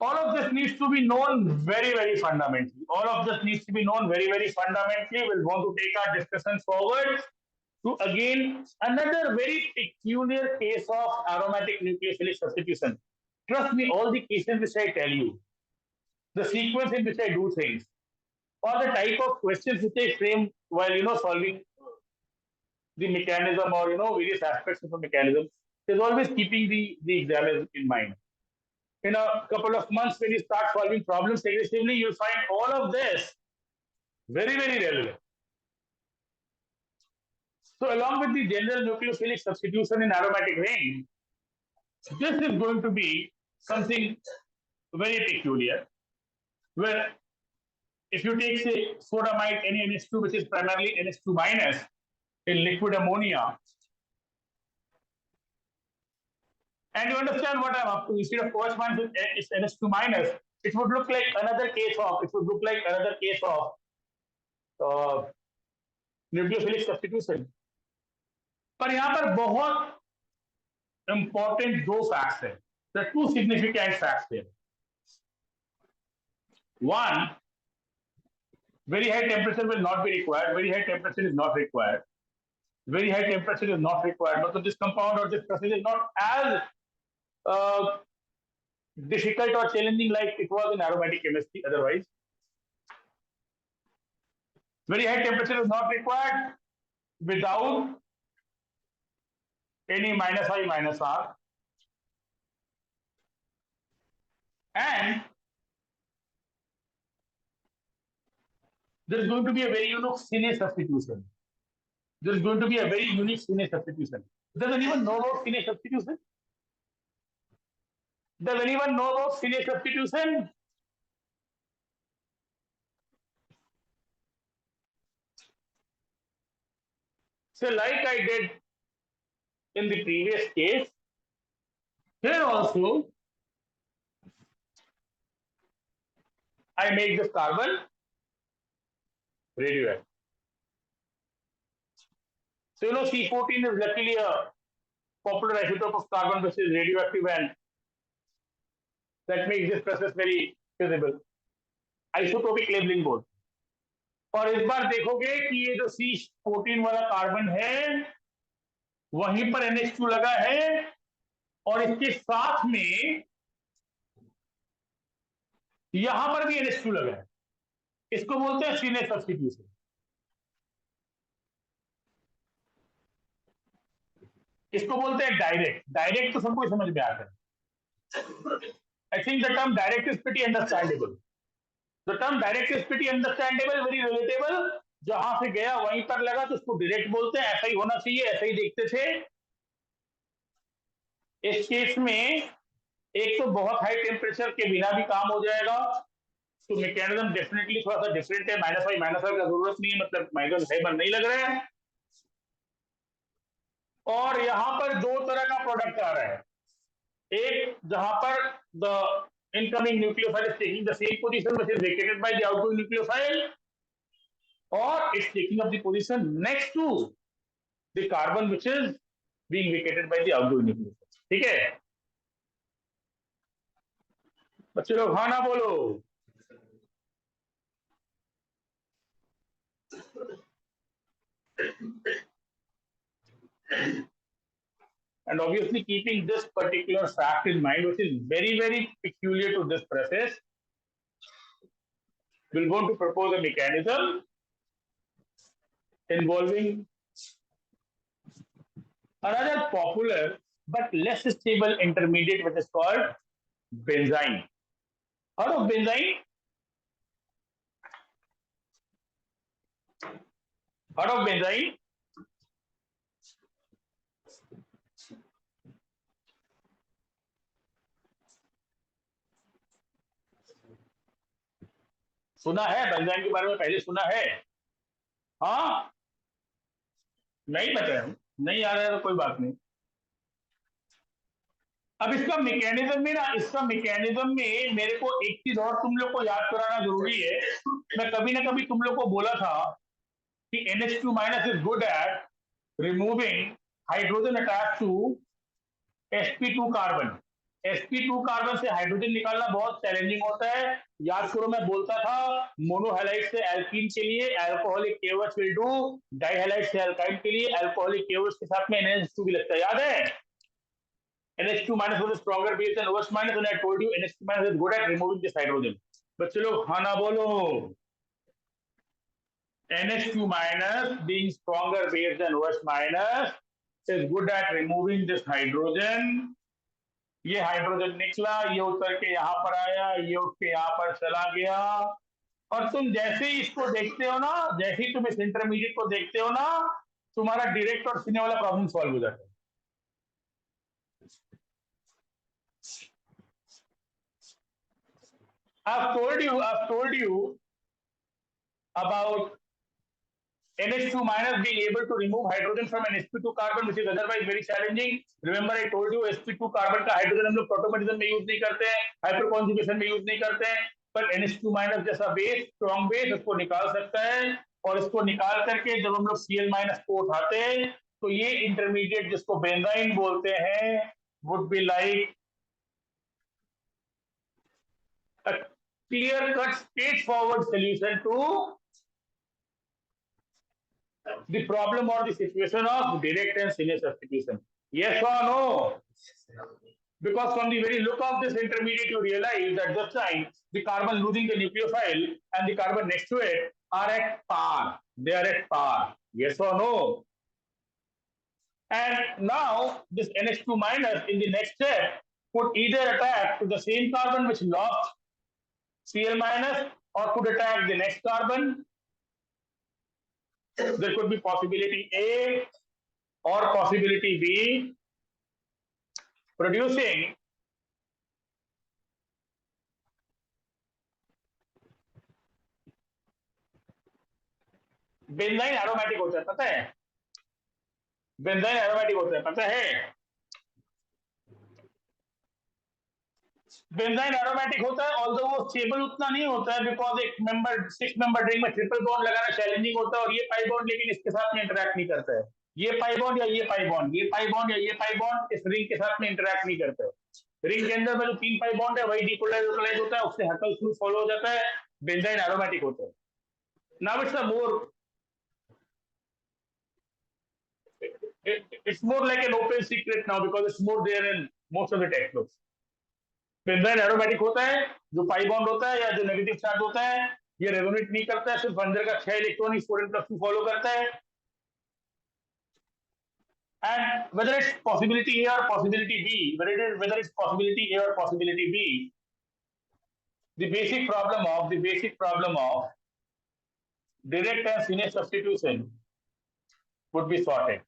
All of this needs to be known very, very fundamentally. All of this needs to be known very, very fundamentally. We'll want to take our discussion forward to again another very peculiar case of aromatic nucleophilic substitution. Trust me, all the cases which I tell you, the sequence in which I do things, or the type of questions which I frame while solving the mechanism or various aspects of the mechanism, is always keeping the examiner in mind. In a couple of months, when you start solving problems aggressively, you'll find all of this very, very relevant. So, along with the general nucleophilic substitution in aromatic ring, this is going to be something very peculiar, where if you take, say, sodamide NaNH2, which is primarily NH2 minus in liquid ammonia, and you understand what I'm up to, instead of OH minus, it's NH2 minus, it would look like another case of nucleophilic substitution. पर यहाँ पर बहुत important दो facts है, the two significant facts here. One, very high temperature will not be required. Very high temperature is not required. Very high temperature is not required. But this compound or this process is not as difficult or challenging like it was in aromatic chemistry otherwise. Very high temperature is not required without any minus I minus R. And there is going to be a very unique Cine substitution. There is going to be a very unique Cine substitution. Does anyone know about Cine substitution? Does anyone know about Cine substitution? So, like I did in the previous case, here also I make this carbon radioactive. So, C14 is luckily a popular isotope of carbon which is radioactive, and that makes this process very feasible. Isotopic labeling board. और इस बार देखोगे कि ये जो C14 वाला carbon है वहीं पर NH2 लगा है और इसके साथ में यहां पर भी NH2 लगा है। इसको बोलते हैं सीने सब्स्टिट्यूशन। इसको बोलते हैं डायरेक्ट। डायरेक्ट तो सबको समझ में आता है। I think the term direct is pretty understandable. The term direct is pretty understandable, very relatable. जहां से गया वहीं पर लगा तो उसको डायरेक्ट बोलते हैं। ऐसा ही होना चाहिए, ऐसा ही देखते थे। इस केस में एक तो बहुत हाई टेम्परेचर के बिना भी काम हो जाएगा, तो मैकेनिज्म डेफिनेटली थोड़ा सा डिफरेंट है। माइनस आई का जरूरत नहीं है, मतलब माइनस हाइबर नहीं लग रहा है। और यहां पर दो तरह का प्रोडक्ट आ रहा है। एक जहां पर the incoming nucleophile is taking the same position which is vacated by the outgoing nucleophile, और it's taking up the position next to the carbon which is being vacated by the outgoing nucleophile. ठीक है बच्चे लोग, हाँ ना बोलो। And obviously keeping this particular fact in mind, which is very, very peculiar to this process, we'll want to propose a mechanism involving another popular but less stable intermediate which is called benzyne. Heard of benzyne? Heard of benzyne? सुना है benzene के बारे में, पहले सुना है? हाँ, नहीं पता है, नहीं आ रहा है तो कोई बात नहीं। अब इसका मैकेनिज्म में इसका मैकेनिज्म में मेरे को एक चीज और तुम लोग को याद कराना जरूरी है। मैं कभी ना कभी तुम लोग को बोला था कि NH2 minus is good at removing hydrogen attached to sp2 carbon, sp2 carbon से हाइड्रोजन निकालना बहुत चैलेंजिंग होता है। याद करो मैं बोलता था मोनोहैलाइड से एल्कीन के लिए अल्कोहलिक KOH विल डू, डाइहैलाइड से अल्काइन के लिए अल्कोहलिक KOH के साथ में NH2 भी लगता है, याद है? NH2 minus was a stronger base than OH minus, and I told you NH2 minus is good at removing this hydrogen. बच्चे लोग हाँ ना बोलो। NH2 minus being stronger base than OH minus is good at removing this hydrogen. ये hydrogen निकला, ये उतर के यहाँ पर आया, ये उठ के यहाँ पर चला गया, और तुम जैसे ही इसको देखते हो ना, जैसे ही तुम इस इंटरमीडिएट को देखते हो ना, तुम्हारा डायरेक्ट और सीने वाला प्रॉब्लम सॉल्व हो जाता है। I've told you about NH2 minus being able to remove hydrogen from an sp2 carbon, which is otherwise very challenging. Remember I told you sp2 carbon का हाइड्रोजन हम लोग प्रोटोमेरिज्म में यूज नहीं करते हैं, हाइपरकॉन्जुगेशन में यूज नहीं करते हैं, पर NH2 माइनस जैसा बेस, स्ट्रॉन्ग बेस, उसको निकाल सकता है, और इसको निकाल करके जब हम लोग Cl माइनस को उठाते हैं तो ये इंटरमीडिएट जिसको बेंजाइन बोलते हैं would be like a clear cut straightforward solution to the problem or the situation of direct and linear substitution. Yes or no? Because from the very look of this intermediate, you realize that this time the carbon losing the nucleophile and the carbon next to it are at par. They are at par. Yes or no? And now this NH2 minus in the next step could either attack to the same carbon which lost Cl minus, or could attack the next carbon. There could be possibility A or possibility B, producing benzene aromatic होता है, पता है? Benzene aromatic होता है, पता है? Benzene aromatic होता है, ऑल्दो वो स्टेबल उतना नहीं होता है, बिकॉज एक मेंबर 6 मेंबर रिंग में ट्रिपल बॉन्ड लगाना चैलेंजिंग होता है, और ये पाई बॉन्ड लेकिन इसके साथ में इंटरैक्ट नहीं करता है। ये पाई बॉन्ड या ये पाई बॉन्ड, ये पाई बॉन्ड या ये पाई बॉन्ड इस रिंग के साथ में इंटरैक्ट नहीं करता है। रिंग के अंदर में जो 3 पाई बॉन्ड है वही डीपोलराइज होता है, उससे हर्कल थ्रू फॉलो हो जाता है, बेंजाइन एरोमेटिक होता है। Now it's a more it's more like an open secret now because it's more there in most of the textbooks. Benzene aromatic होता है, जो पाई बॉन्ड होता है या जो नेगेटिव चार्ज होता है ये रेजोनेट नहीं करता है, सिर्फ अंदर का 6 इलेक्ट्रॉन इस 4n+2 फॉलो करता है। And whether it's possibility A or possibility B, whether it's possibility A or possibility B, the basic problem of direct and linear substitution would be sorted.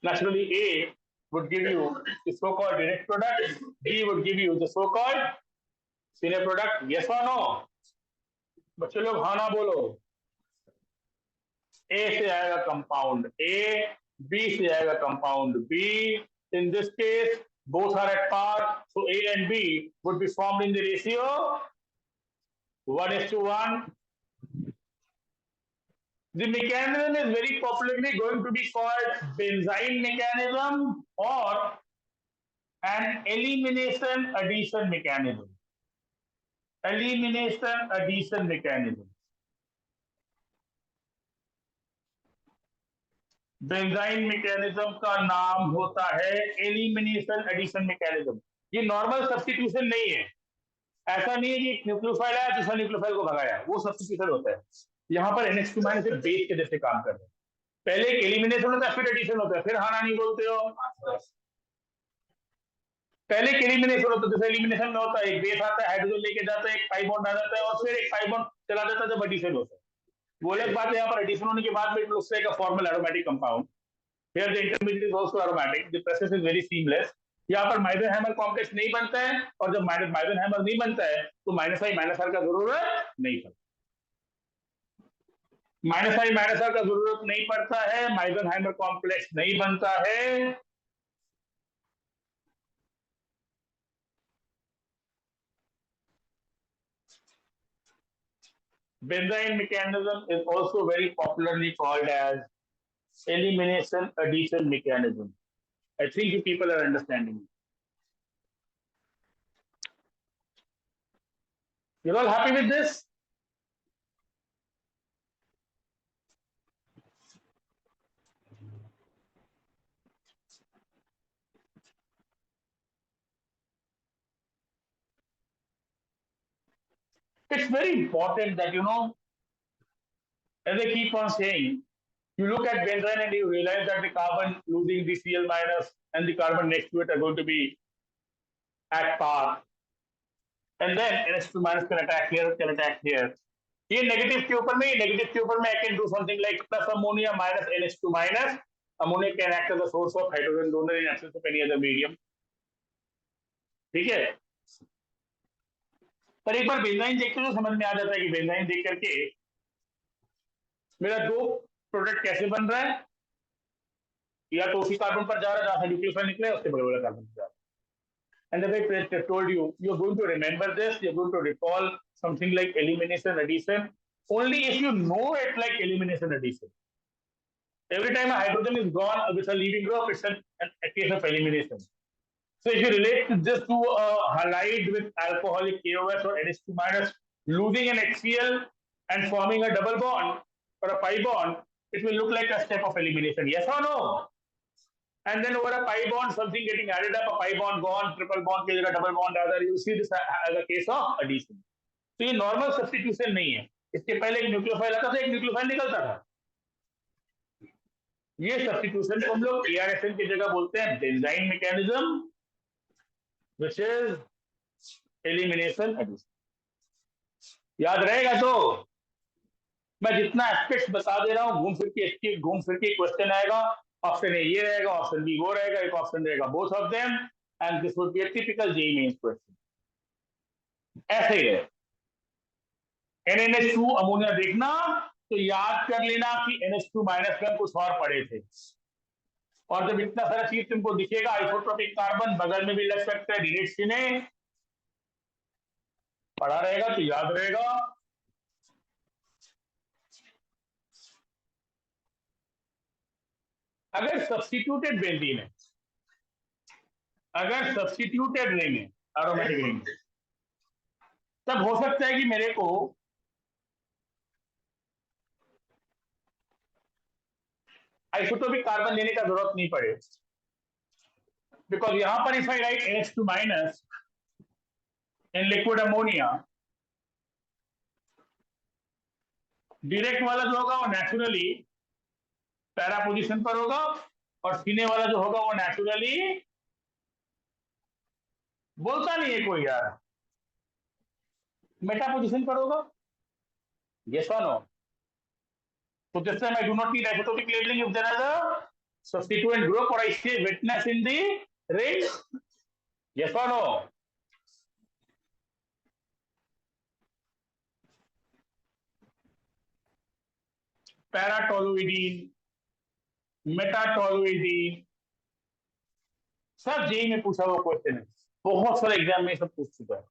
Naturally, A would give you the so-called direct product, B would give you the so-called linear product. Yes or no? बच्चे लोग हाँ ना बोलो। A से आएगा compound A, B से आएगा compound B. In this case, both are at par, so A and B would be formed in the ratio 1:1. The mechanism is very popularly going to be called Benzyne mechanism or an elimination addition mechanism. Elimination addition mechanism. Benzene mechanism का नाम होता है elimination addition mechanism. ये normal substitution नहीं है, ऐसा नहीं है कि न्यूक्लियोफाइल आया दूसरा न्यूक्लियोफाइल को भगाया, वो सब्स्टिट्यूशन होता है। यहाँ पर NH2 माइनस बेस के जैसे काम कर रहे हैं। पहले एक एलिमिनेशन होता है, फिर एडिशन होता है, फिर हाँ नहीं बोलते हो। पहले एक एलिमिनेशन होता है, जैसे एलिमिनेशन में होता है एक बेस आता है, हाइड्रोजन लेके जाता है, एक पाई बॉन्ड आ जाता है, और फिर एक पाई बॉन्ड चला जाता है जब एडिशन होता है। वो अलग बात है, यहाँ पर एडिशन होने के बाद में it looks like a formal aromatic compound. Here the intermediate is also aromatic. The process is very seamless. यहाँ पर Meitner-Hammer कॉम्प्लेक्स नहीं बनता है, और जब Meitner-Hammer नहीं बनता है तो -I-R का जरूरत नहीं पड़ता। -I-R का जरूरत नहीं पड़ता है, Meitner-Hammer कॉम्प्लेक्स नहीं बनता है। Benzyne mechanism is also very popularly called as elimination addition mechanism. I think you people are understanding. You're all happy with this? It's very important that, as I keep on saying, you look at benzyne and you realize that the carbon losing the Cl minus and the carbon next to it are going to be at par. And then NH2 minus can attack here, can attack here. ये negative के ऊपर में I can do something like plus ammonia minus NH2 minus. Ammonia can act as a source of hydrogen donor in absence of any other medium. ठीक है, पर एक बार benzene देखते तो समझ में आ जाता है कि बेंजाइन देख करके मेरा दो प्रोडक्ट कैसे बन रहा है, या तो उसी कार्बन पर जा रहा है जहां से न्यूक्लियोफाइल निकले उसके बगल वाला कार्बन पर जा रहा है. And as I told you, you're going to remember this, you're going to recall something like elimination addition only if you know it like elimination addition. Every time a hydrogen is gone with a leaving group, it's a case of elimination. So if you relate this to a halide with alcoholic KOS or NH2 minus losing an HCl and forming a double bond or a pi bond, it will look like a step of elimination. Yes or no? And then over a pi bond, something getting added up, a pi bond gone, triple bond के जगह double bond आता है. You see this as a case of addition. तो ये normal substitution नहीं है. इसके पहले एक न्यूक्लियोफाइल आता था, एक न्यूक्लियोफाइल निकलता था. ये सब्स्टिट्यूशन को हम लोग ArSN की जगह बोलते हैं benzene mechanism, which is elimination addition. याद रहेगा तो मैं जितना एस्पेक्ट्स बता दे रहा हूँ घूम फिर के क्वेश्चन आएगा. ऑप्शन ए ये रहेगा, ऑप्शन बी वो रहेगा, एक ऑप्शन रहेगा both of them, and this would be a typical JEE mains question. ऐसे ही है. NH2 अमोनिया देखना तो याद कर लेना कि NH2 माइनस में कुछ और पड़े थे, और जब इतना सारा चीज तुमको दिखेगा, आइसोट्रोपिक कार्बन बगल में भी लग सकता है, डिरेक्ट चिन्ह पड़ा रहेगा तो याद रहेगा. अगर सब्स्टिट्यूटेड बेंजीन है, अगर सब्स्टिट्यूटेड रिंग है, एरोमेटिक रिंग, तब हो सकता है कि मेरे को आइसोटोपिक कार्बन लेने का जरूरत नहीं पड़े, बिकॉज यहां पर if I right NH2 minus in liquid ammonia, direct वाला जो होगा वो नेचुरली पैरा पोजीशन पर होगा, और सीने वाला जो होगा वो नेचुरली बोलता नहीं है कोई यार, मेटा पोजीशन पर होगा. यस और no? So this time I do not need isotopic labeling if there is a substituent group or I say witness in the ring. Yes or no? Paratoluidine, metatoluidine, सब JEE में पूछा हुआ question है, बहुत सारे exam में सब पूछ चुका है.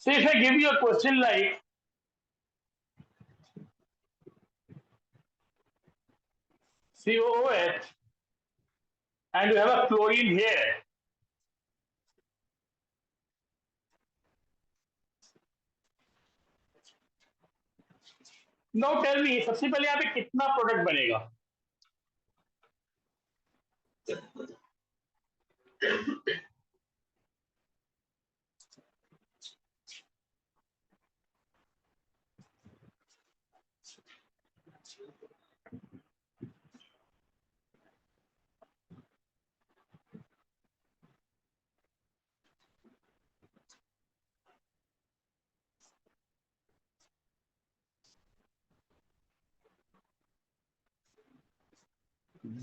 So if I give you a question like COOH and you have a chlorine here, now tell me सबसे पहले यहाँ पे कितना प्रोडक्ट बनेगा?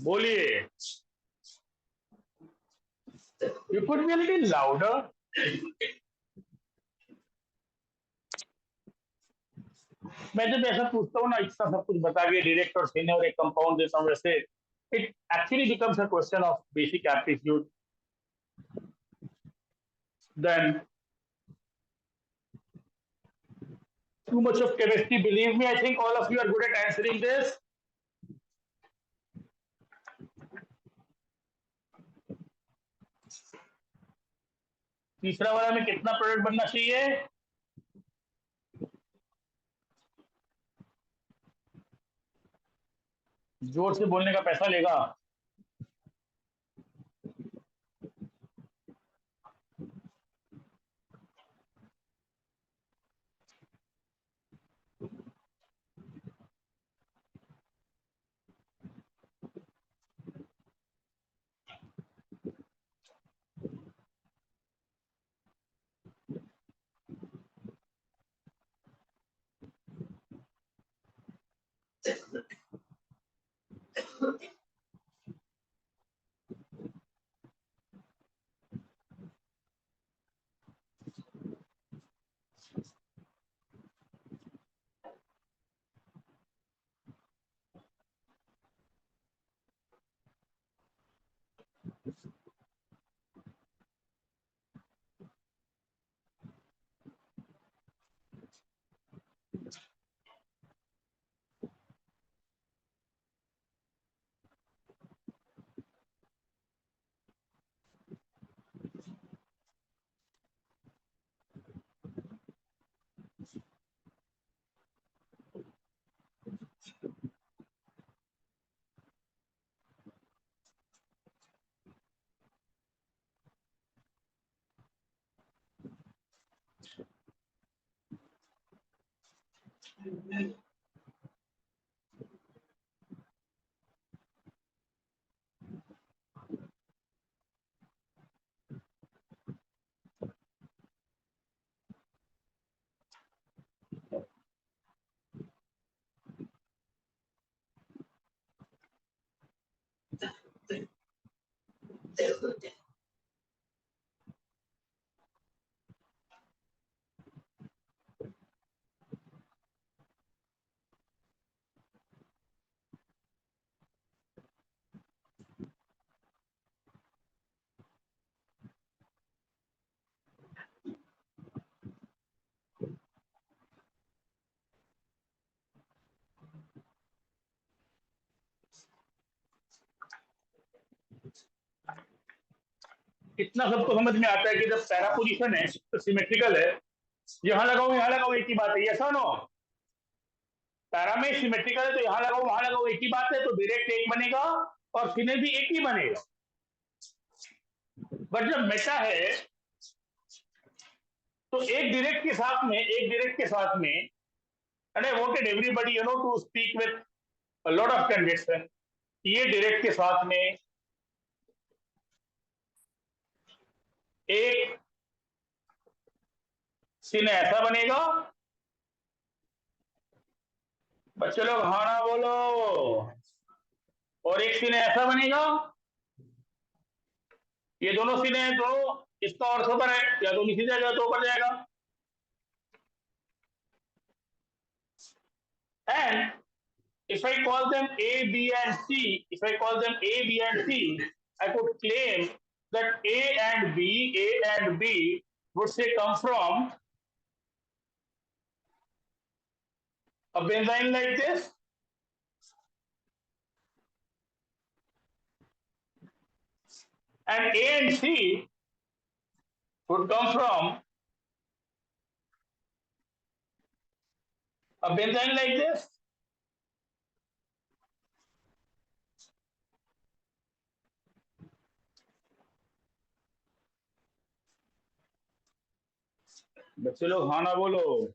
बोलिए. You could be a little louder. मैं जब ऐसा पूछता हूँ ना, इतना सब कुछ बता के डायरेक्ट और सीने और एक कंपाउंड देता हूँ वैसे, it actually becomes a question of basic aptitude. Then too much of chemistry. Believe me, I think all of you are good at answering this. तीसरा वाला में कितना प्रोडक्ट बनना चाहिए? जोर से बोलने का पैसा लेगा. इतना सबको समझ में आता है कि जब पैरा पोजीशन है तो सिमेट्रिकल है. यहां लगाओ एक ही बात है. यस और नो? पैरा में सिमेट्रिकल है तो यहां लगाओ एक ही बात है. तो डायरेक्ट एक बनेगा और सिने भी एक ही बनेगा. बट जब मेटा है तो एक डायरेक्ट के साथ में and I wanted everybody to speak with a lot of candidates. ये डायरेक्ट के साथ में एक सीन ऐसा बनेगा. बच्चे लोग हाँ ना बोलो. और एक सीन ऐसा बनेगा. ये दोनों सीने हैं तो इसका और ऊपर है, या तो नीचे जाएगा तो ऊपर जाएगा. And if I call them A, B and C, I could claim that A and B would say come from a benzyne like this. And A and C would come from a benzyne like this. बच्चे लोग हाँ ना बोलो.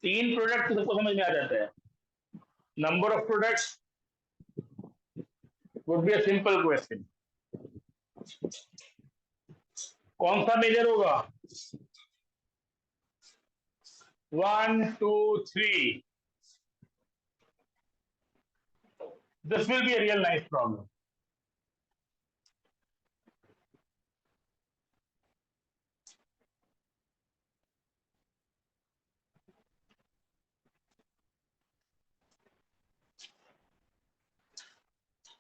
तीन product सबको समझ में आ जाता है. Number of products would be a simple question. कौन सा मेजर होगा? 1, 2, 3. This will be a real nice problem.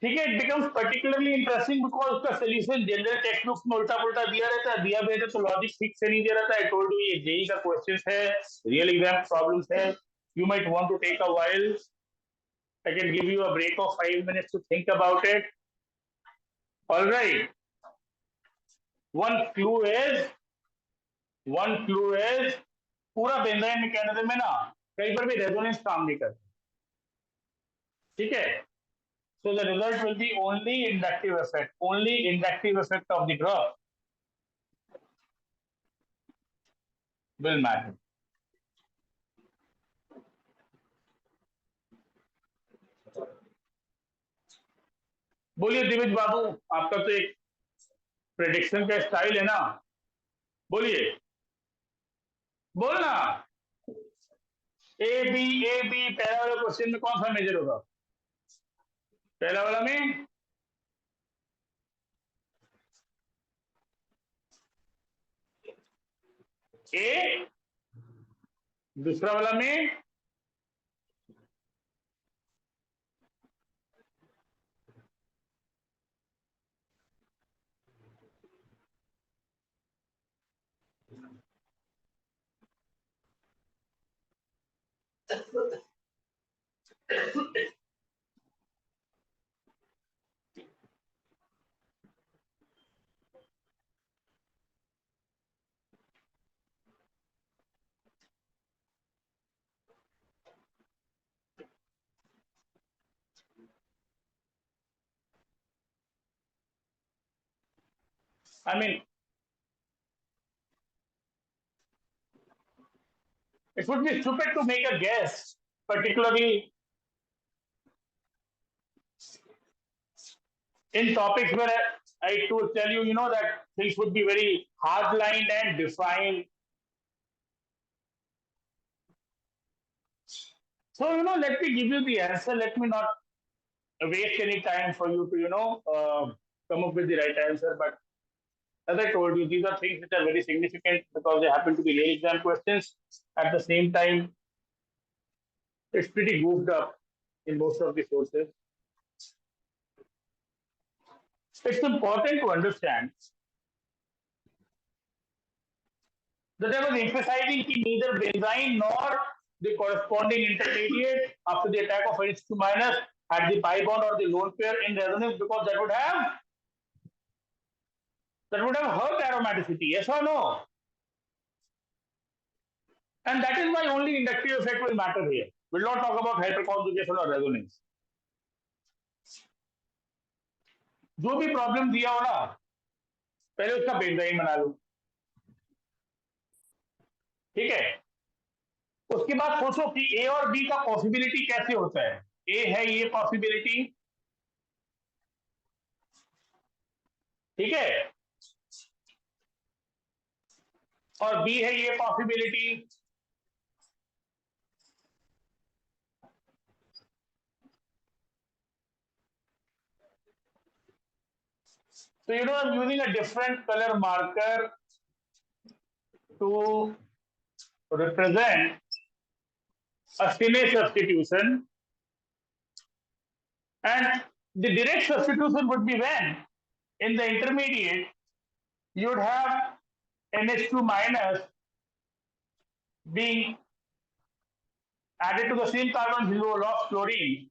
ठीक है, it becomes particularly interesting because उसका solution जनरल टेक्स्ट बुक्स में उल्टा पुल्टा दिया रहता है, दिया भी रहता है तो लॉजिक ठीक से नहीं दिया रहता है. I told you ये जेई का क्वेश्चन है, रियल एग्जाम प्रॉब्लम्स है. You might want to take a while. I can give you a break of 5 minutes to think about it. All right. One clue is पूरा benzene mechanism में ना कहीं पर भी resonance काम नहीं करता. ठीक है. So the result will be only inductive effect of the graph will matter. बोलिए दिविज बाबू, आपका तो एक प्रेडिक्शन का स्टाइल है ना, बोलिए, बोलना. ए बी पहला वाला क्वेश्चन में कौन सा मेजर होगा? पहला वाला में ए, दूसरा वाला में I mean it would be stupid to make a guess, particularly in topics where I to tell you, you know, that things would be very hard lined and defined. So, you know, let me give you the answer. Let me not waste any time for you to, you know, come up with the right answer. But as I told you, these are things which are very significant because they happen to be real exam questions. At the same time, it's pretty goofed up in most of the sources. It's important to understand that I was emphasizing that neither benzyne nor the corresponding intermediate after the attack of H2 minus had the pi bond or the lone pair in resonance because that would have hurt aromaticity. Yes or no? And that is why only inductive effect will matter here. We'll not talk about hyperconjugation or resonance. जो भी problem दिया हो ना, पहले उसका benzene बना लो. ठीक है. उसके बाद सोचो कि ए और बी का पॉसिबिलिटी कैसे होता है. ए है ये पॉसिबिलिटी, ठीक है, और बी है ये possibility. So you know I'm using a different color marker to represent a Sine substitution, and the direct substitution would be when in the intermediate you would have NH2 minus being added to the same carbon below lost chlorine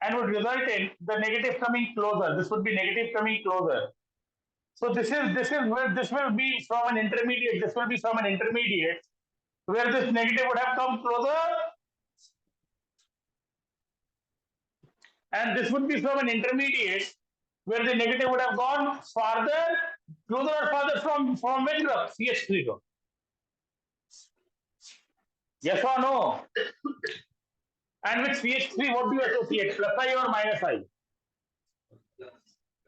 and would result in the negative coming closer. This would be negative coming closer. So this will be from an intermediate. This will be from an intermediate where this negative would have come closer, and this would be from an intermediate where the negative would have gone farther, closer or farther from which group? CH3 group. Yes or no? And with CH3, what do you associate? Plus I or minus I?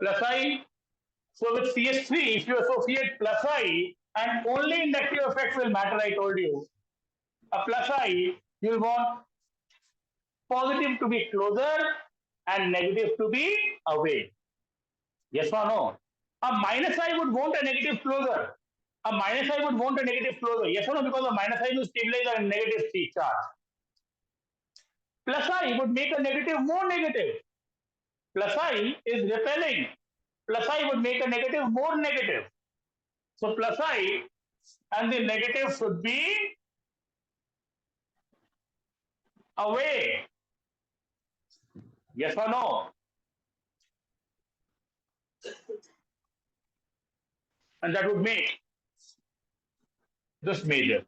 Plus I. So with CH3, if you associate plus I, and only inductive effects will matter, I told you. A plus I, you'll want positive to be closer and negative to be away. Yes or no? A minus I would want a negative closer. A minus I would want a negative closer. Yes or no? Because a minus I will stabilize a negative C charge. Plus I would make a negative more negative. Plus I is repelling. Plus I would make a negative more negative. So plus I and the negative should be away. Yes or no? And that would make this major.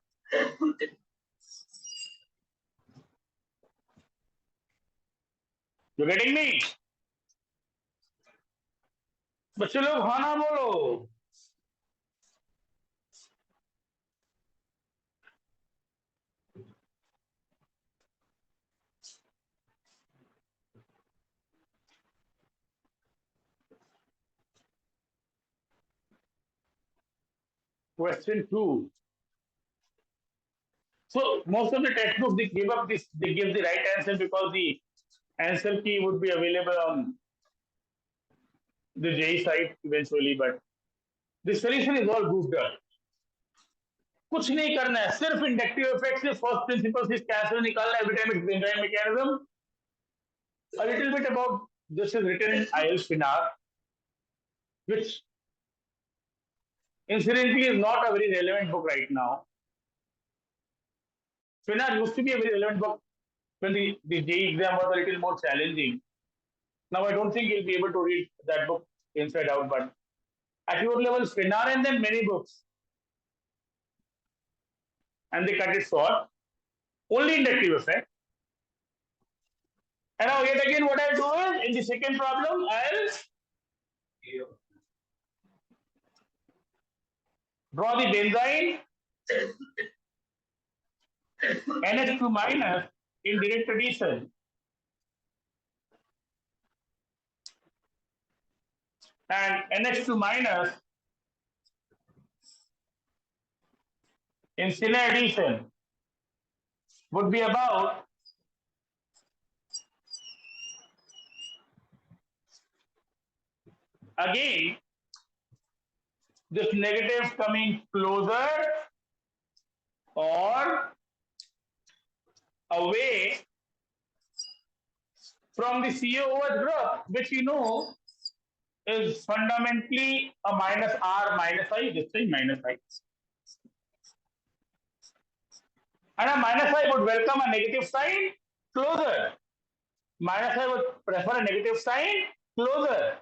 You getting me? बच्चे लोग हाँ ना बोलो. Question 2. So most of the textbooks they give up this, they give the right answer because the answer key would be available on the JEE site eventually, but the solution is all goofed up. कुछ नहीं करना है, सिर्फ inductive effect से first principle से कैसे निकालना है vitamin benzene mechanism. A little bit about this is written in IL Finar, which incidentally is not a very relevant book right now. Finar used to be a very relevant book when the JEE exam was a little more challenging. Now I don't think you'll be able to read that book inside out, but at your level, Finar and then many books. And they cut it short. Only inductive effect. And now yet again what I'll do is, in the second problem, I'll draw the benzyne NH2 minus in direct addition. And NH2 minus in Sine addition would be about again this negative coming closer or away from the COOH group, which you know is fundamentally a minus R minus I, this thing minus I. And a minus I would welcome a negative sign closer. Minus I would prefer a negative sign closer.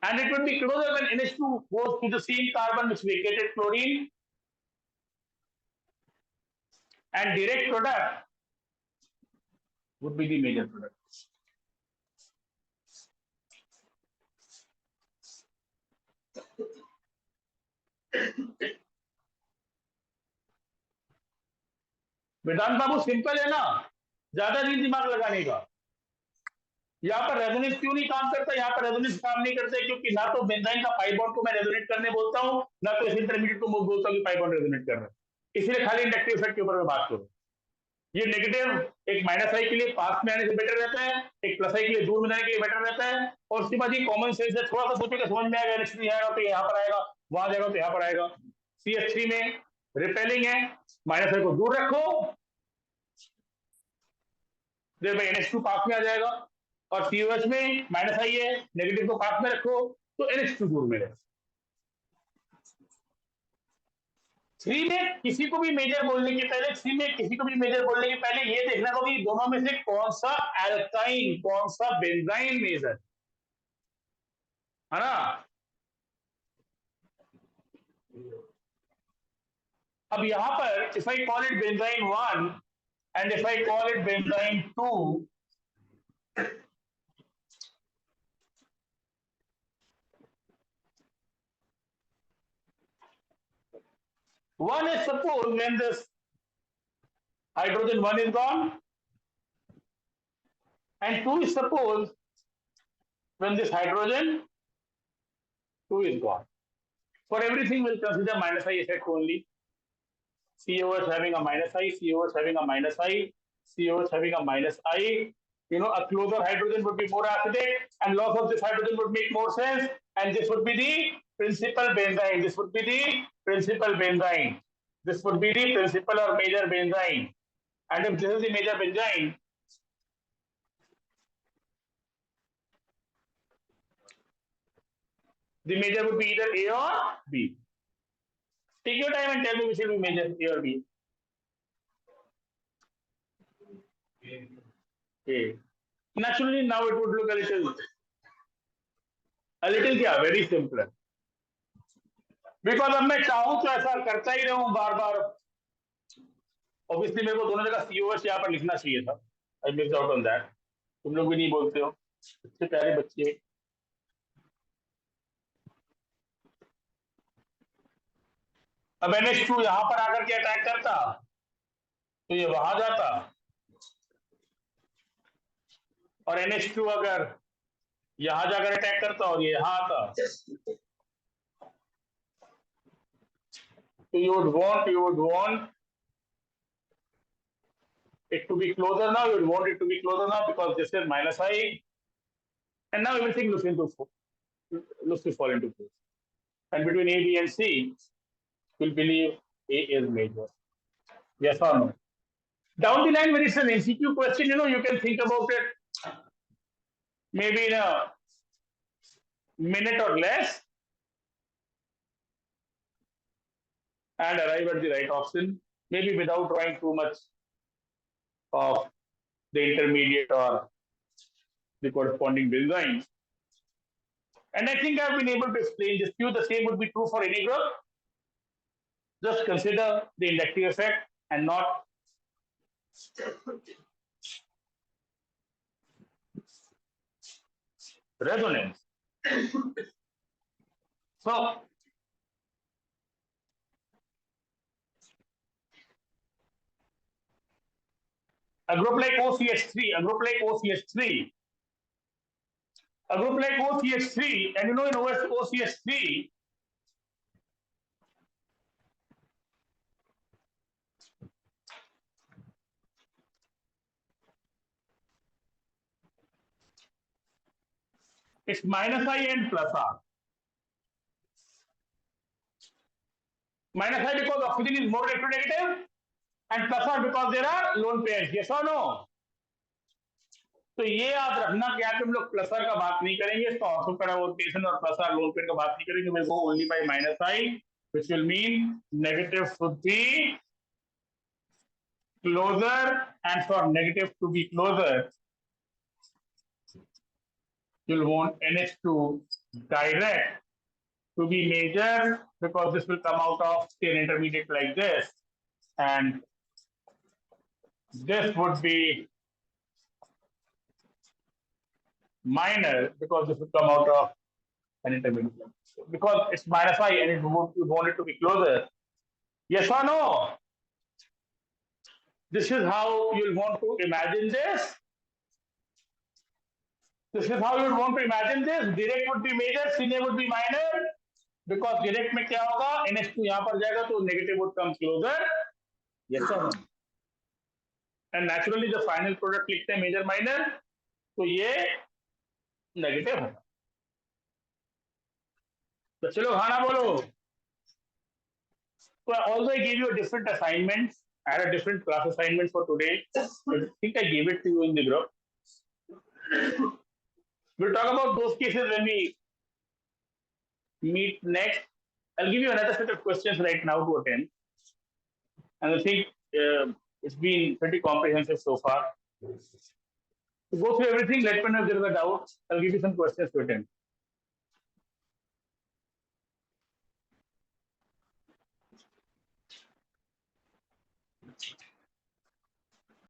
And it would be closer when NH2 goes to the same carbon which vacated chlorine. And direct product would be the major product. Vedant babu simple है ना, ज्यादा नहीं दिमाग लगाने का. यहाँ पर resonance क्यों नहीं काम करता? यहाँ पर रेजोनेंस काम नहीं करता है क्योंकि ना तो बेंजाइन का पाई बॉन्ड को मैं रेजोनेट करने बोलता हूँ, ना तो इस इंटरमीडिएट को बोलता हूँ कि पाई बॉन्ड रेजोनेट कर रहा है. इसलिए खाली इंडक्टिव इफेक्ट के ऊपर मैं बात करूँ. ये नेगेटिव एक माइनस आई के लिए पास में आने से बेटर रहता है, एक प्लस आई के लिए दूर में जाने के लिए बेटर रहता है. और उसके बाद ये कॉमन सेंस है, थोड़ा सा सोचेगा समझ में आएगा. नेक्स्ट नहीं आएगा तो यहाँ पर आएगा, वहां जाएगा तो यहाँ पर आएगा. CH3 में रिपेलिंग है, माइनस आई को दूर रखो, देर बाई NH2 पास में आ जाएगा, और COH में माइनस आई है, नेगेटिव को पास में रखो तो NH2 दूर मिलेगा। 3 में किसी को भी मेजर बोलने के पहले, 3 में किसी को भी मेजर बोलने के पहले ये देखना होगा कि दोनों में से कौन सा एल्काइन, कौन सा बेंजाइन मेजर है ना। अब यहां पर if I call it benzene 1 and if I call it benzene 2, one is suppose when this hydrogen 1 is gone, and 2 is suppose when this hydrogen 2 is gone. For everything we'll consider minus I effect only. COH having a minus I, COH having a minus I, COH having a minus I. You know, a closer hydrogen would be more acidic, and loss of this hydrogen would make more sense, and this would be the principal benzyne. This would be the principal benzyne. This would be the principal or major benzyne. And if this is the major benzyne, the major would be either A or B. Take your time and tell me which will be major, A or B. A. Naturally, now it would look a little क्या, very simple. Because अब मैं चाहूं तो ऐसा करता ही रहूं बार बार. Obviously मेरे को दोनों जगह COH यहाँ पर लिखना चाहिए था. I missed out on that. तुम लोग भी नहीं बोलते हो, इतने प्यारे बच्चे. अब NH2 यहाँ पर आकर के अटैक करता तो ये वहां जाता, और NH2 अगर यहां जाकर अटैक करता और ये यहां आता, so you would want it to be closer now. You would want it to be closer now because this is minus I, and now everything looks to fall into place. And between A, B, and C, you'll believe A is major. Yes or no? Down the line, when it's an MCQ question, you know, you can think about it maybe in a minute or less and arrive at the right option, maybe without drawing too much of the intermediate or the corresponding benzyne. And I think I've been able to explain this to you. The same would be true for any group. Just consider the inductive effect and not resonance. So, a group like OCH3, and you know in OCH3, it's minus I and plus R. Minus I because oxygen is more electronegative, and plus R because there are lone pairs. Yes or no? तो ये याद रखना कि आप हम लोग plus are का बात नहीं करेंगे, इसका ऑर्थो पैरा रोटेशन और प्लस आर लोन पेयर का बात नहीं करेंगे. We go only by minus I, which will mean negative should be closer, and for negative to be closer, you'll want NH2 direct to be major because this will come out of an intermediate like this, and this would be minor because this will come out of an intermediate because it's minus I and you want it to be closer. Yes or no? This is how you'll want to imagine this. This is how you would want to imagine this. Direct would be major, Cine would be minor, because direct में क्या होगा, NH2 यहाँ पर जाएगा तो negative would come closer. Yes or no? And naturally the final product लिखते हैं major minor, तो ये negative होगा. तो चलो खाना बोलो. So although I gave you a different assignment, I had a different class assignment for today. I think I gave it to you in the group. We'll talk about those cases when we meet next. I'll give you another set of questions right now to attempt. And I think it's been pretty comprehensive so far. To go through everything, let me know if there is a doubt. I'll give you some questions to attempt.